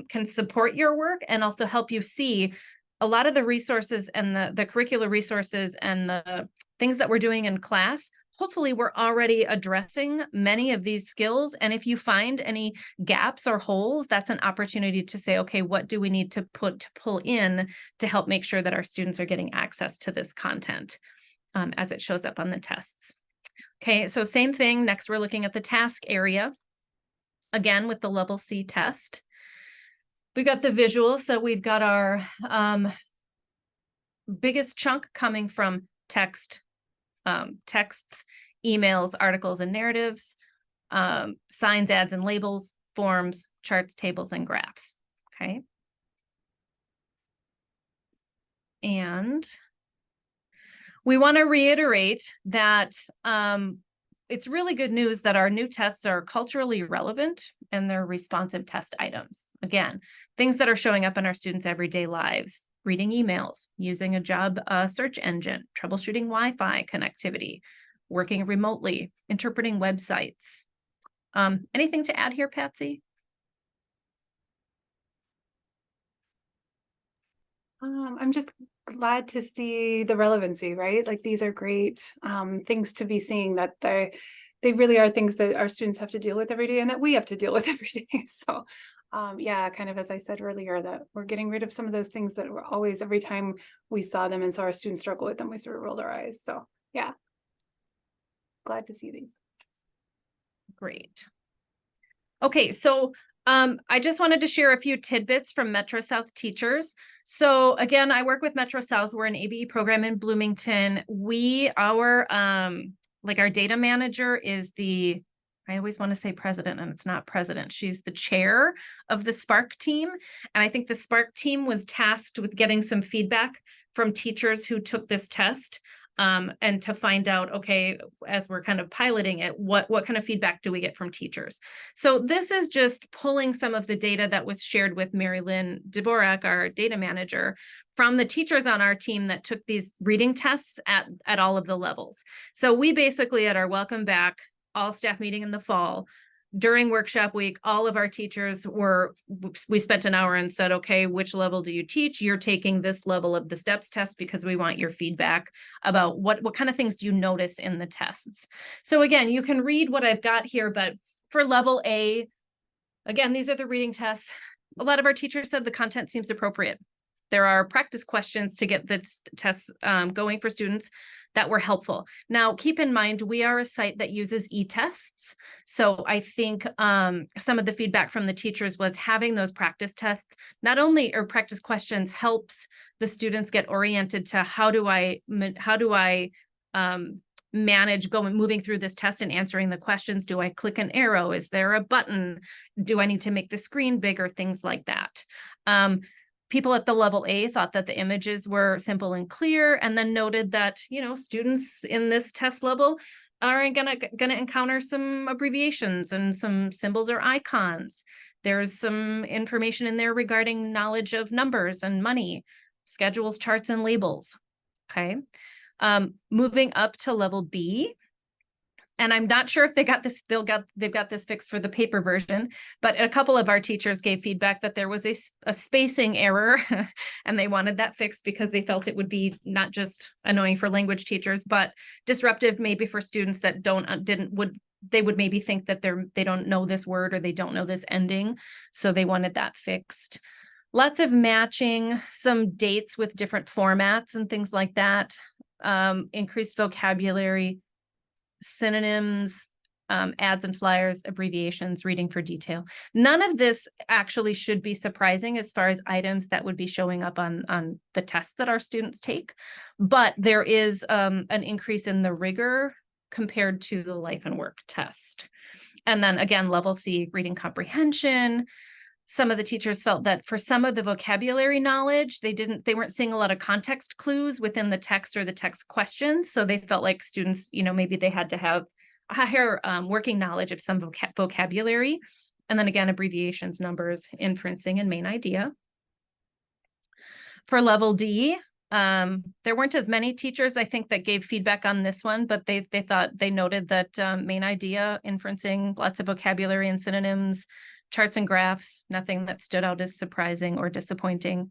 Speaker 2: can support your work and also help you see a lot of the resources and the curricular resources and the things that we're doing in class. Hopefully we're already addressing many of these skills. And if you find any gaps or holes, that's an opportunity to say, okay, what do we need to pull in to help make sure that our students are getting access to this content as it shows up on the tests. Okay, so same thing. Next, we're looking at the task area. Again, with the level C test. We got the visual. So we've got our biggest chunk coming from texts, emails, articles, and narratives, signs, ads, and labels, forms, charts, tables, and graphs. Okay. And we want to reiterate that it's really good news that our new tests are culturally relevant and they're responsive test items. Again, things that are showing up in our students' everyday lives: reading emails, using a job search engine, troubleshooting Wi-Fi connectivity, working remotely, interpreting websites. Anything to add here, Patsy?
Speaker 1: I'm just glad to see the relevancy, right? Like these are great things to be seeing, that they really are things that our students have to deal with every day and that we have to deal with every day. So yeah, kind of as I said earlier, that we're getting rid of some of those things that were always, every time we saw them and saw our students struggle with them, we sort of rolled our eyes. So yeah, glad to see these.
Speaker 2: Great. Okay, so I just wanted to share a few tidbits from Metro South teachers. So again, I work with Metro South. We're an ABE program in Bloomington. Our data manager is I always want to say president, and it's not president. She's the chair of the Spark team. And I think the Spark team was tasked with getting some feedback from teachers who took this test. And to find out, okay, as we're kind of piloting it, what kind of feedback do we get from teachers? So this is just pulling some of the data that was shared with Mary Lynn Dvorak, our data manager, from the teachers on our team that took these reading tests at all of the levels. So we basically, at our Welcome Back all staff meeting in the fall, during workshop week, all of our teachers we spent an hour and said, okay, which level do you teach? You're taking this level of the STEPS test because we want your feedback about what kind of things do you notice in the tests. So again, you can read what I've got here, but for level A, again, these are the reading tests. A lot of our teachers said the content seems appropriate. There are practice questions to get the tests going for students that were helpful. Now, keep in mind, we are a site that uses e-tests. So I think some of the feedback from the teachers was having those practice tests, not only or practice questions helps the students get oriented to how do I manage moving through this test and answering the questions. Do I click an arrow? Is there a button? Do I need to make the screen bigger? Things like that. People at the level A thought that the images were simple and clear, and then noted that, you know, students in this test level are gonna encounter some abbreviations and some symbols or icons. There's some information in there regarding knowledge of numbers and money, schedules, charts, and labels. Okay. Moving up to level B, and I'm not sure if they got this, they've got this fixed for the paper version, but a couple of our teachers gave feedback that there was a spacing error and they wanted that fixed because they felt it would be not just annoying for language teachers, but disruptive maybe for students that they would maybe think that they don't know this word or they don't know this ending. So they wanted that fixed. Lots of matching, some dates with different formats and things like that. Increased vocabulary, synonyms, ads and flyers, abbreviations, reading for detail. None of this actually should be surprising as far as items that would be showing up on the tests that our students take, but there is an increase in the rigor compared to the life and work test. And then again, level C, reading comprehension. Some of the teachers felt that for some of the vocabulary knowledge, they weren't seeing a lot of context clues within the text or the text questions. So they felt like students, you know, maybe they had to have a higher working knowledge of some vocabulary. And then again, abbreviations, numbers, inferencing, and main idea. For level D, there weren't as many teachers, I think, that gave feedback on this one, but they noted that main idea, inferencing, lots of vocabulary and synonyms, charts and graphs, nothing that stood out as surprising or disappointing.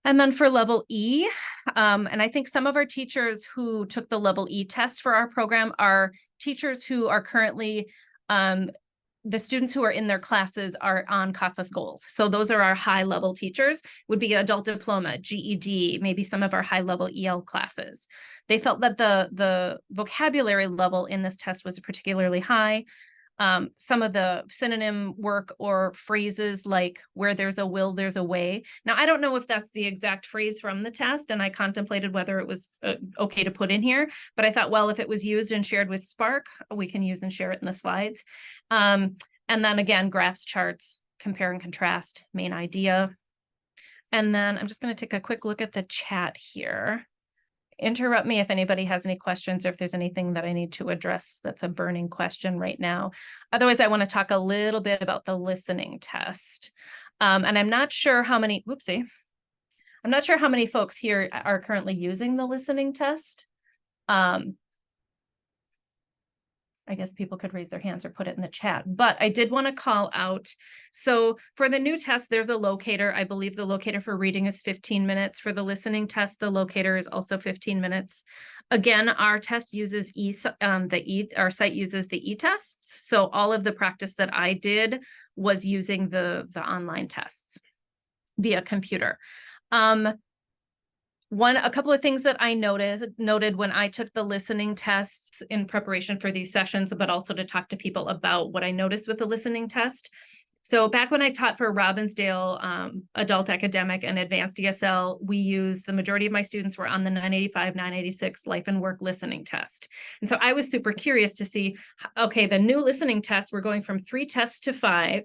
Speaker 2: And then for level E, and I think some of our teachers who took the level E test for our program are teachers who are currently, the students who are in their classes are on CASAS goals. So those are our high level teachers, would be adult diploma, GED, maybe some of our high level EL classes. They felt that the vocabulary level in this test was particularly high. Some of the synonym work or phrases like where there's a will, there's a way. Now, I don't know if that's the exact phrase from the test, and I contemplated whether it was okay to put in here, but I thought, well, if it was used and shared with Spark, we can use and share it in the slides. And then again, graphs, charts, compare and contrast, main idea. And then I'm just going to take a quick look at the chat here. Interrupt me if anybody has any questions or if there's anything that I need to address that's a burning question right now. Otherwise, I want to talk a little bit about the listening test. And I'm not sure how many, I'm not sure how many folks here are currently using the listening test. I guess people could raise their hands or put it in the chat, but I did want to call out. So for the new test, there's a locator. I believe the locator for reading is 15 minutes. For the listening test, the locator is also 15 minutes. Again, our test uses our site uses the e-tests. So all of the practice that I did was using the online tests via computer. A couple of things that I noted when I took the listening tests in preparation for these sessions, but also to talk to people about what I noticed with the listening test. So back when I taught for Robbinsdale Adult Academic and Advanced ESL, the majority of my students were on the 985, 986 Life and Work listening test. And so I was super curious to see, okay, the new listening test, we're going from 3 tests to 5.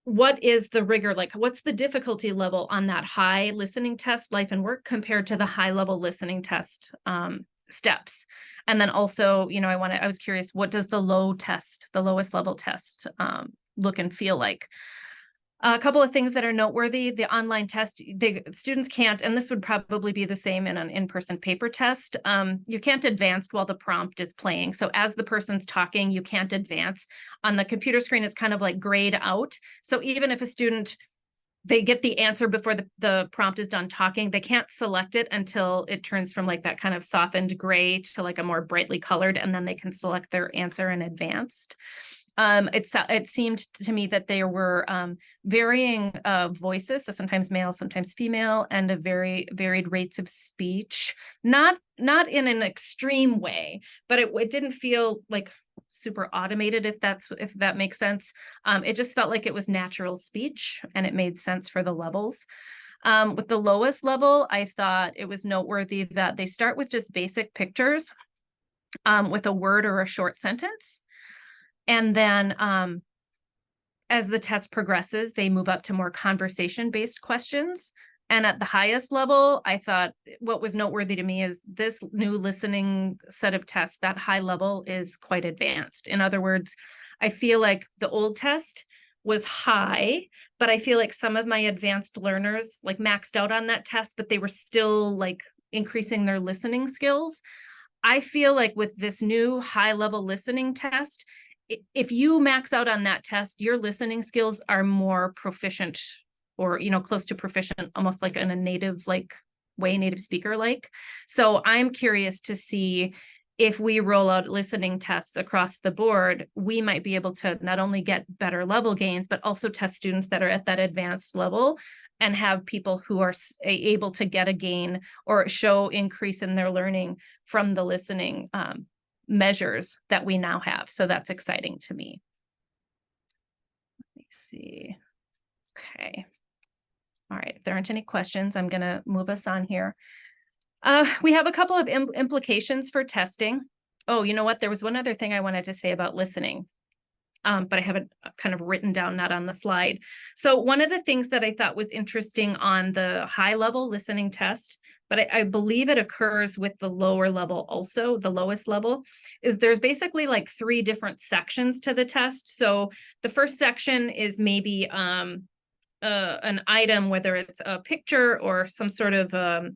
Speaker 2: What is the rigor like? What's the difficulty level on that high listening test, life and work, compared to the high level listening test steps? And then also, you know, I was curious, what does the lowest level test look and feel like? A couple of things that are noteworthy: the online test, students can't, and this would probably be the same in an in-person paper test, you can't advance while the prompt is playing. So as the person's talking, you can't advance. On the computer screen, it's kind of like grayed out. So even if a student, they get the answer before the prompt is done talking, they can't select it until it turns from like that kind of softened gray to like a more brightly colored, and then they can select their answer in advanced. It seemed to me that there were varying voices, so sometimes male, sometimes female, and a very varied rates of speech. Not in an extreme way, but it didn't feel like super automated, if that makes sense. It just felt like it was natural speech, and it made sense for the levels. With the lowest level, I thought it was noteworthy that they start with just basic pictures with a word or a short sentence. And then as the test progresses, they move up to more conversation-based questions. And at the highest level, I thought what was noteworthy to me is this new listening set of tests, that high level is quite advanced. In other words, I feel like the old test was high, but I feel like some of my advanced learners like maxed out on that test, but they were still like increasing their listening skills. I feel like with this new high level listening test, if you max out on that test, your listening skills are more proficient, or, close to proficient, almost like in a native native speaker like. So I'm curious to see if we roll out listening tests across the board, we might be able to not only get better level gains, but also test students that are at that advanced level and have people who are able to get a gain or show increase in their learning from the listening measures that we now have. So that's exciting to me. Let me see. Okay. All right. If there aren't any questions, I'm going to move us on here. We have a couple of implications for testing. Oh, you know what? There was one other thing I wanted to say about listening, but I have it kind of written down, not on the slide. So one of the things that I thought was interesting on the high level listening test, but I believe it occurs with the lower level also, the lowest level, is there's basically like 3 different sections to the test. So the first section is maybe an item, whether it's a picture or some sort of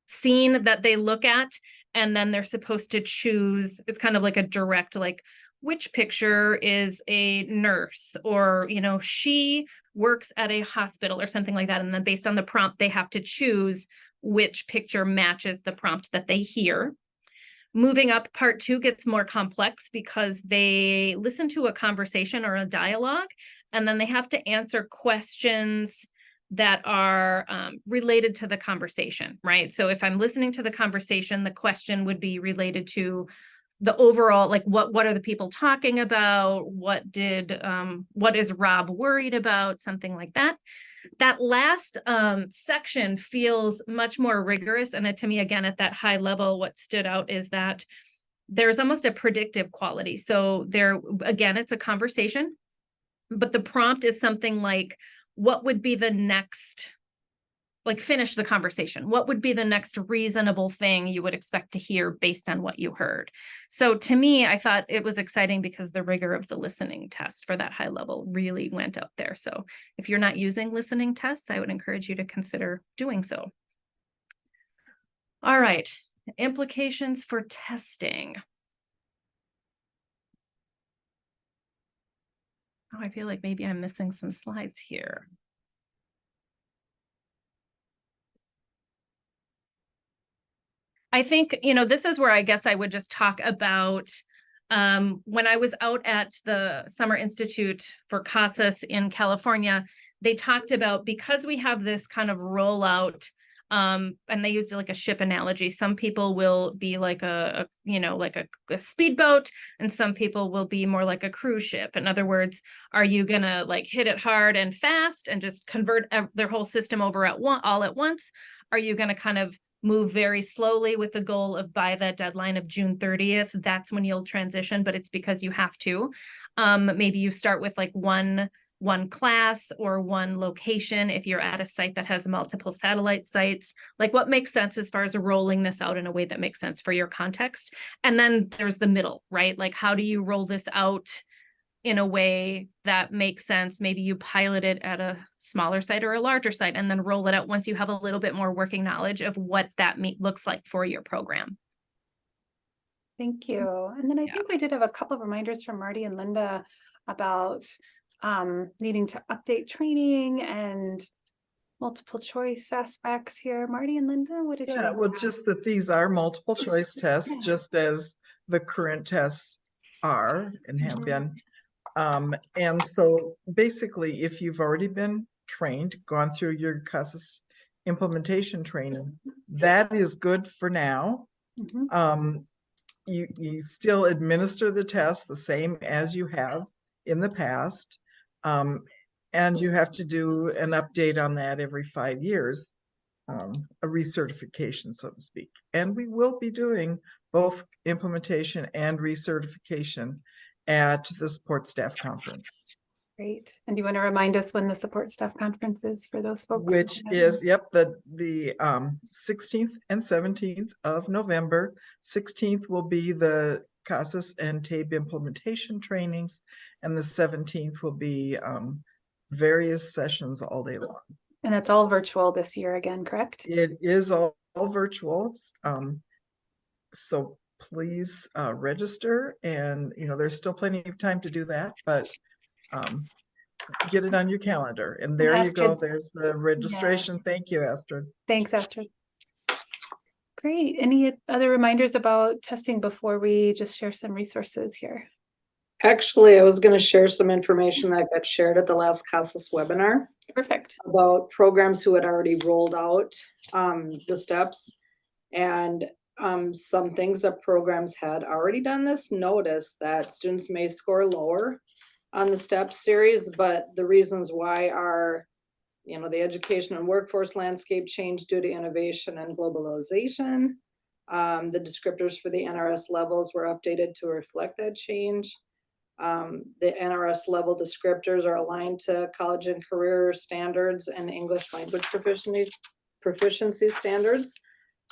Speaker 2: scene that they look at, and then they're supposed to choose. It's kind of like a direct, like, which picture is a nurse, or, she works at a hospital or something like that. And then based on the prompt, they have to choose which picture matches the prompt that they hear. Moving up, part 2 gets more complex because they listen to a conversation or a dialogue, and then they have to answer questions that are related to the conversation, right? So if I'm listening to the conversation, the question would be related to the overall, like what are the people talking about? What is Rob worried about? Something like that. That last section feels much more rigorous. And to me, again, at that high level, what stood out is that there's almost a predictive quality. So again, it's a conversation, but the prompt is something like, what would be the next, finish the conversation? What would be the next reasonable thing you would expect to hear based on what you heard? So to me, I thought it was exciting because the rigor of the listening test for that high level really went up there. So if you're not using listening tests, I would encourage you to consider doing so. All right, implications for testing. Oh, I feel like maybe I'm missing some slides here. I think, this is where I guess I would just talk about when I was out at the Summer Institute for CASAS in California, they talked about, because we have this kind of rollout, and they used like a ship analogy. Some people will be like a speedboat, and some people will be more like a cruise ship. In other words, are you gonna hit it hard and fast and just convert their whole system over all at once? Are you gonna kind of move very slowly with the goal of by that deadline of June 30th? That's when you'll transition, but it's because you have to. Maybe you start with one class or one location if you're at a site that has multiple satellite sites. What makes sense as far as rolling this out in a way that makes sense for your context? And then there's the middle, right? How do you roll this out in a way that makes sense? Maybe you pilot it at a smaller site or a larger site, and then roll it out once you have a little bit more working knowledge of what that looks like for your program.
Speaker 1: Thank you. And then I think we did have a couple of reminders from Marty and Linda about needing to update training and multiple choice aspects here. Marty and Linda, what did you?
Speaker 3: Well, just that these are multiple choice tests, just as the current tests are and have been. And so basically, if you've already been trained, gone through your CASAS implementation training, that is good for now. You still administer the test the same as you have in the past. And you have to do an update on that every 5 years, a recertification, so to speak. And we will be doing both implementation and recertification at the support staff conference.
Speaker 1: Great. And do you want to remind us when the support staff conference is for those folks?
Speaker 3: Which is, yep, the 16th and 17th of November. 16th will be the CASAS and TABE implementation trainings, and the 17th will be various sessions all day long.
Speaker 1: And that's all virtual this year again, correct?
Speaker 3: It is all virtual. So please register, and there's still plenty of time to do that, but get it on your calendar. And there you go. There's the registration. Yeah. Thank you, Astrid.
Speaker 1: Thanks, Astrid. Great. Any other reminders about testing before we just share some resources here?
Speaker 4: Actually, I was going to share some information that got shared at the last CASAS webinar.
Speaker 1: Perfect.
Speaker 4: About programs who had already rolled out the steps, and some things that programs had already done this. Notice that students may score lower on the STEPS series, but the reasons why are, the education and workforce landscape change due to innovation and globalization. The descriptors for the NRS levels were updated to reflect that change. The NRS level descriptors are aligned to college and career standards and English language proficiency standards.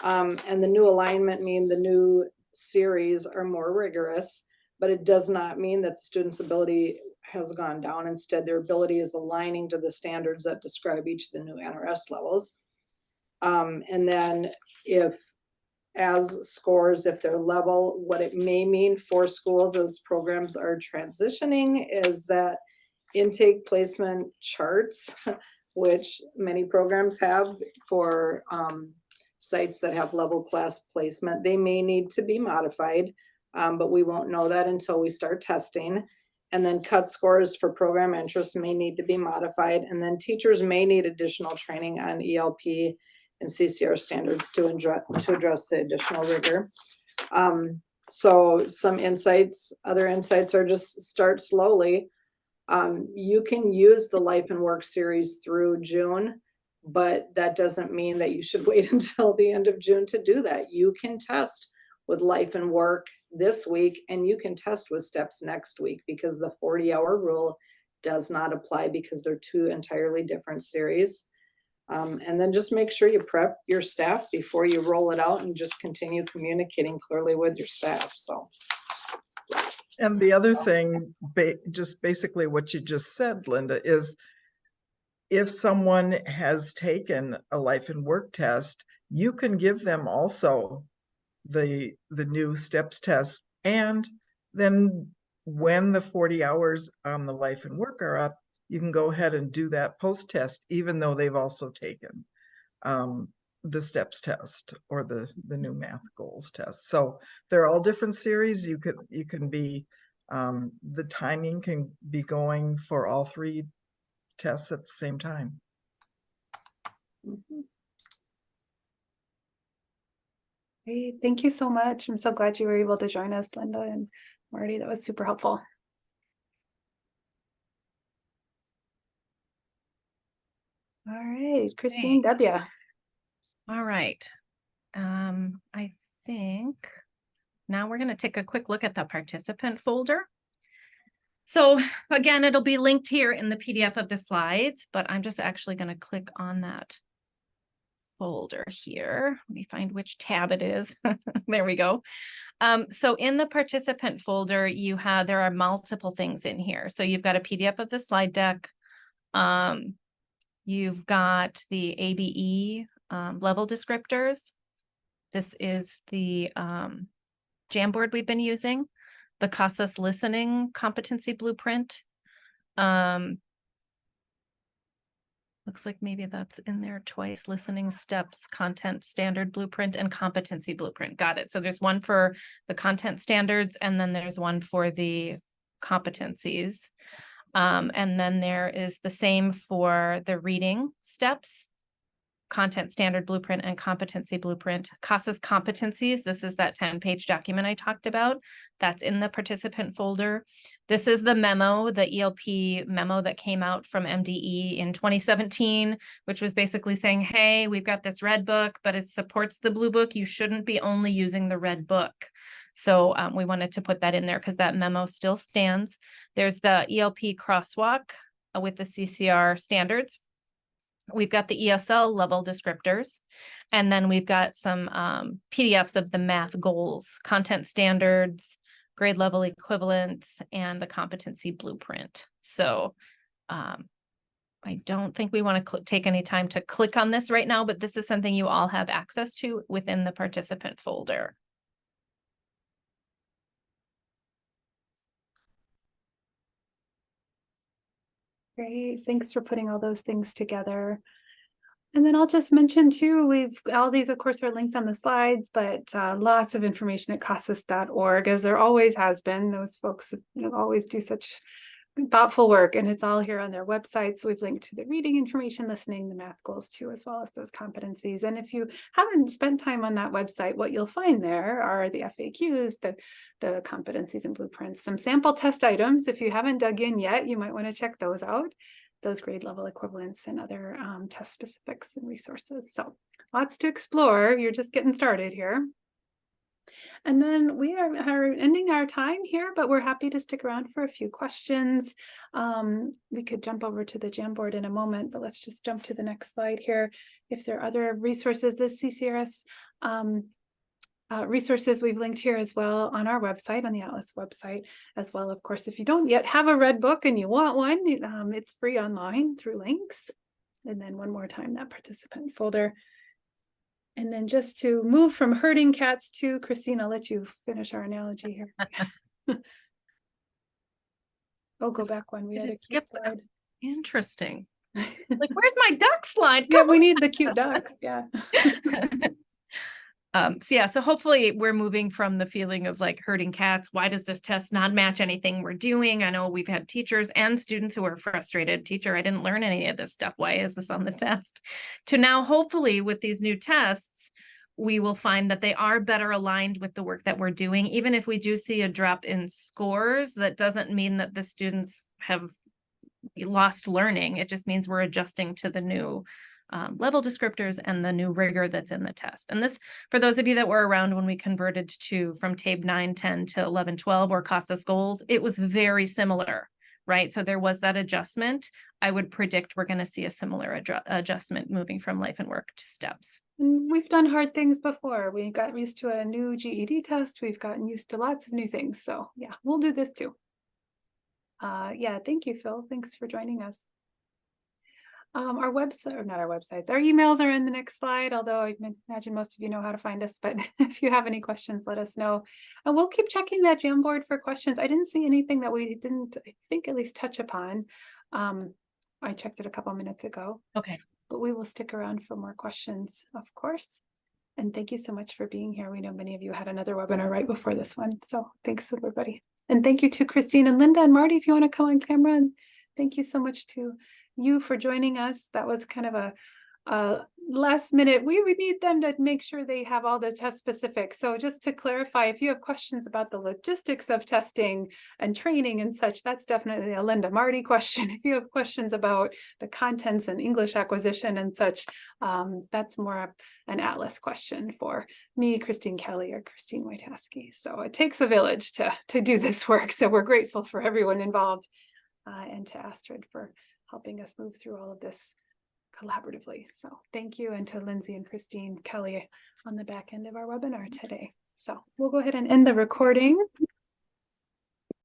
Speaker 4: And the new alignment mean the new series are more rigorous, but it does not mean that the student's ability has gone down. Instead, their ability is aligning to the standards that describe each of the new NRS levels. And then if their level, what it may mean for schools as programs are transitioning is that intake placement charts, which many programs have for sites that have level class placement, they may need to be modified, but we won't know that until we start testing. And then cut scores for program interest may need to be modified. And then teachers may need additional training on ELP and CCR standards to address the additional rigor. So some insights, other insights are just start slowly. You can use the Life and Work series through June, but that doesn't mean that you should wait until the end of June to do that. You can test with Life and Work this week, and you can test with STEPS next week, because the 40-hour rule does not apply because they're two entirely different series. And then just make sure you prep your staff before you roll it out, and just continue communicating clearly with your staff. So,
Speaker 3: and the other thing, just basically what you just said, Linda, is if someone has taken a Life and Work test, you can give them also the new STEPS test, and then when the 40 hours on the Life and Work are up, you can go ahead and do that post test, even though they've also taken the STEPS test or the new math goals test. So they're all different series. You can be the timing can be going for all three tests at the same time.
Speaker 1: Mm-hmm. Great. Thank you so much. I'm so glad you were able to join us, Linda and Marty. That was super helpful. All right, Christine, Debia.
Speaker 2: All right. I think now we're going to take a quick look at the participant folder. So again, it'll be linked here in the PDF of the slides, but I'm just actually going to click on that folder here. Let me find which tab it is. There we go. So in the participant folder, there are multiple things in here. So you've got a PDF of the slide deck. You've got the ABE level descriptors. This is the Jamboard we've been using, the CASAS listening competency blueprint. Looks like maybe that's in there twice. Listening steps, content standard blueprint, and competency blueprint. Got it. So there's one for the content standards, and then there's one for the competencies. And then there is the same for the reading steps, content standard blueprint, and competency blueprint. CASAS competencies, this is that 10-page document I talked about. That's in the participant folder. This is the memo, the ELP memo that came out from MDE in 2017, which was basically saying, hey, we've got this red book, but it supports the blue book. You shouldn't be only using the red book. So we wanted to put that in there because that memo still stands. There's the ELP crosswalk with the CCR standards. We've got the ESL level descriptors, and then we've got some PDFs of the math goals, content standards, grade level equivalents, and the competency blueprint. So I don't think we want to take any time to click on this right now, but this is something you all have access to within the participant folder.
Speaker 1: Great. Thanks for putting all those things together. And then I'll just mention too, all these of course are linked on the slides, but lots of information at casas.org, as there always has been. Those folks always do such thoughtful work, and it's all here on their website. So we've linked to the reading information, listening, the math goals too, as well as those competencies. And if you haven't spent time on that website, what you'll find there are the FAQs, the competencies and blueprints, some sample test items. If you haven't dug in yet, you might want to check those out, those grade level equivalents and other test specifics and resources. So lots to explore. You're just getting started here. And then we are ending our time here, but we're happy to stick around for a few questions. We could jump over to the Jamboard in a moment, but let's just jump to the next slide here. If there are other resources, the CCRS resources we've linked here as well on our website, on the Atlas website as well. Of course, if you don't yet have a red book and you want one, it's free online through links. And then one more time, that participant folder. And then just to move from herding cats to, Christine, I'll let you finish our analogy here. Oh, go back one. We had a skip slide.
Speaker 2: Interesting. Like, where's my duck slide?
Speaker 1: Yeah, we need the cute ducks. Yeah.
Speaker 2: So hopefully we're moving from the feeling of like herding cats. Why does this test not match anything we're doing? I know we've had teachers and students who are frustrated. Teacher, I didn't learn any of this stuff. Why is this on the test? To now, hopefully with these new tests, we will find that they are better aligned with the work that we're doing. Even if we do see a drop in scores, that doesn't mean that the students have lost learning. It just means we're adjusting to the new level descriptors and the new rigor that's in the test. And this, for those of you that were around when we converted from TABE 9, 10 to 11, 12 or CASAS goals, it was very similar, right? So there was that adjustment. I would predict we're going to see a similar adjustment moving from life and work to steps.
Speaker 1: We've done hard things before. We got used to a new GED test. We've gotten used to lots of new things. So yeah, we'll do this too. Yeah, thank you, Phil. Thanks for joining us. Our website, or not our websites, our emails are in the next slide, although I imagine most of you know how to find us, but if you have any questions, let us know. And we'll keep checking that Jamboard for questions. I didn't see anything that we didn't, I think, at least touch upon. I checked it a couple minutes ago.
Speaker 2: Okay.
Speaker 1: But we will stick around for more questions, of course. And thank you so much for being here. We know many of you had another webinar right before this one. So thanks, everybody. And thank you to Christine and Linda and Marty, if you want to come on camera. And thank you so much to you for joining us. That was kind of a last minute. We would need them to make sure they have all the test specifics. So just to clarify, if you have questions about the logistics of testing and training and such, that's definitely a Linda Marty question. If you have questions about the contents and English acquisition and such, that's more an Atlas question for me, Christine Kelly, or Christine Wytaske. So it takes a village to do this work. So we're grateful for everyone involved and to Astrid for helping us move through all of this collaboratively. So thank you, and to Lindsay and Christine Kelly on the back end of our webinar today. So we'll go ahead and end the recording.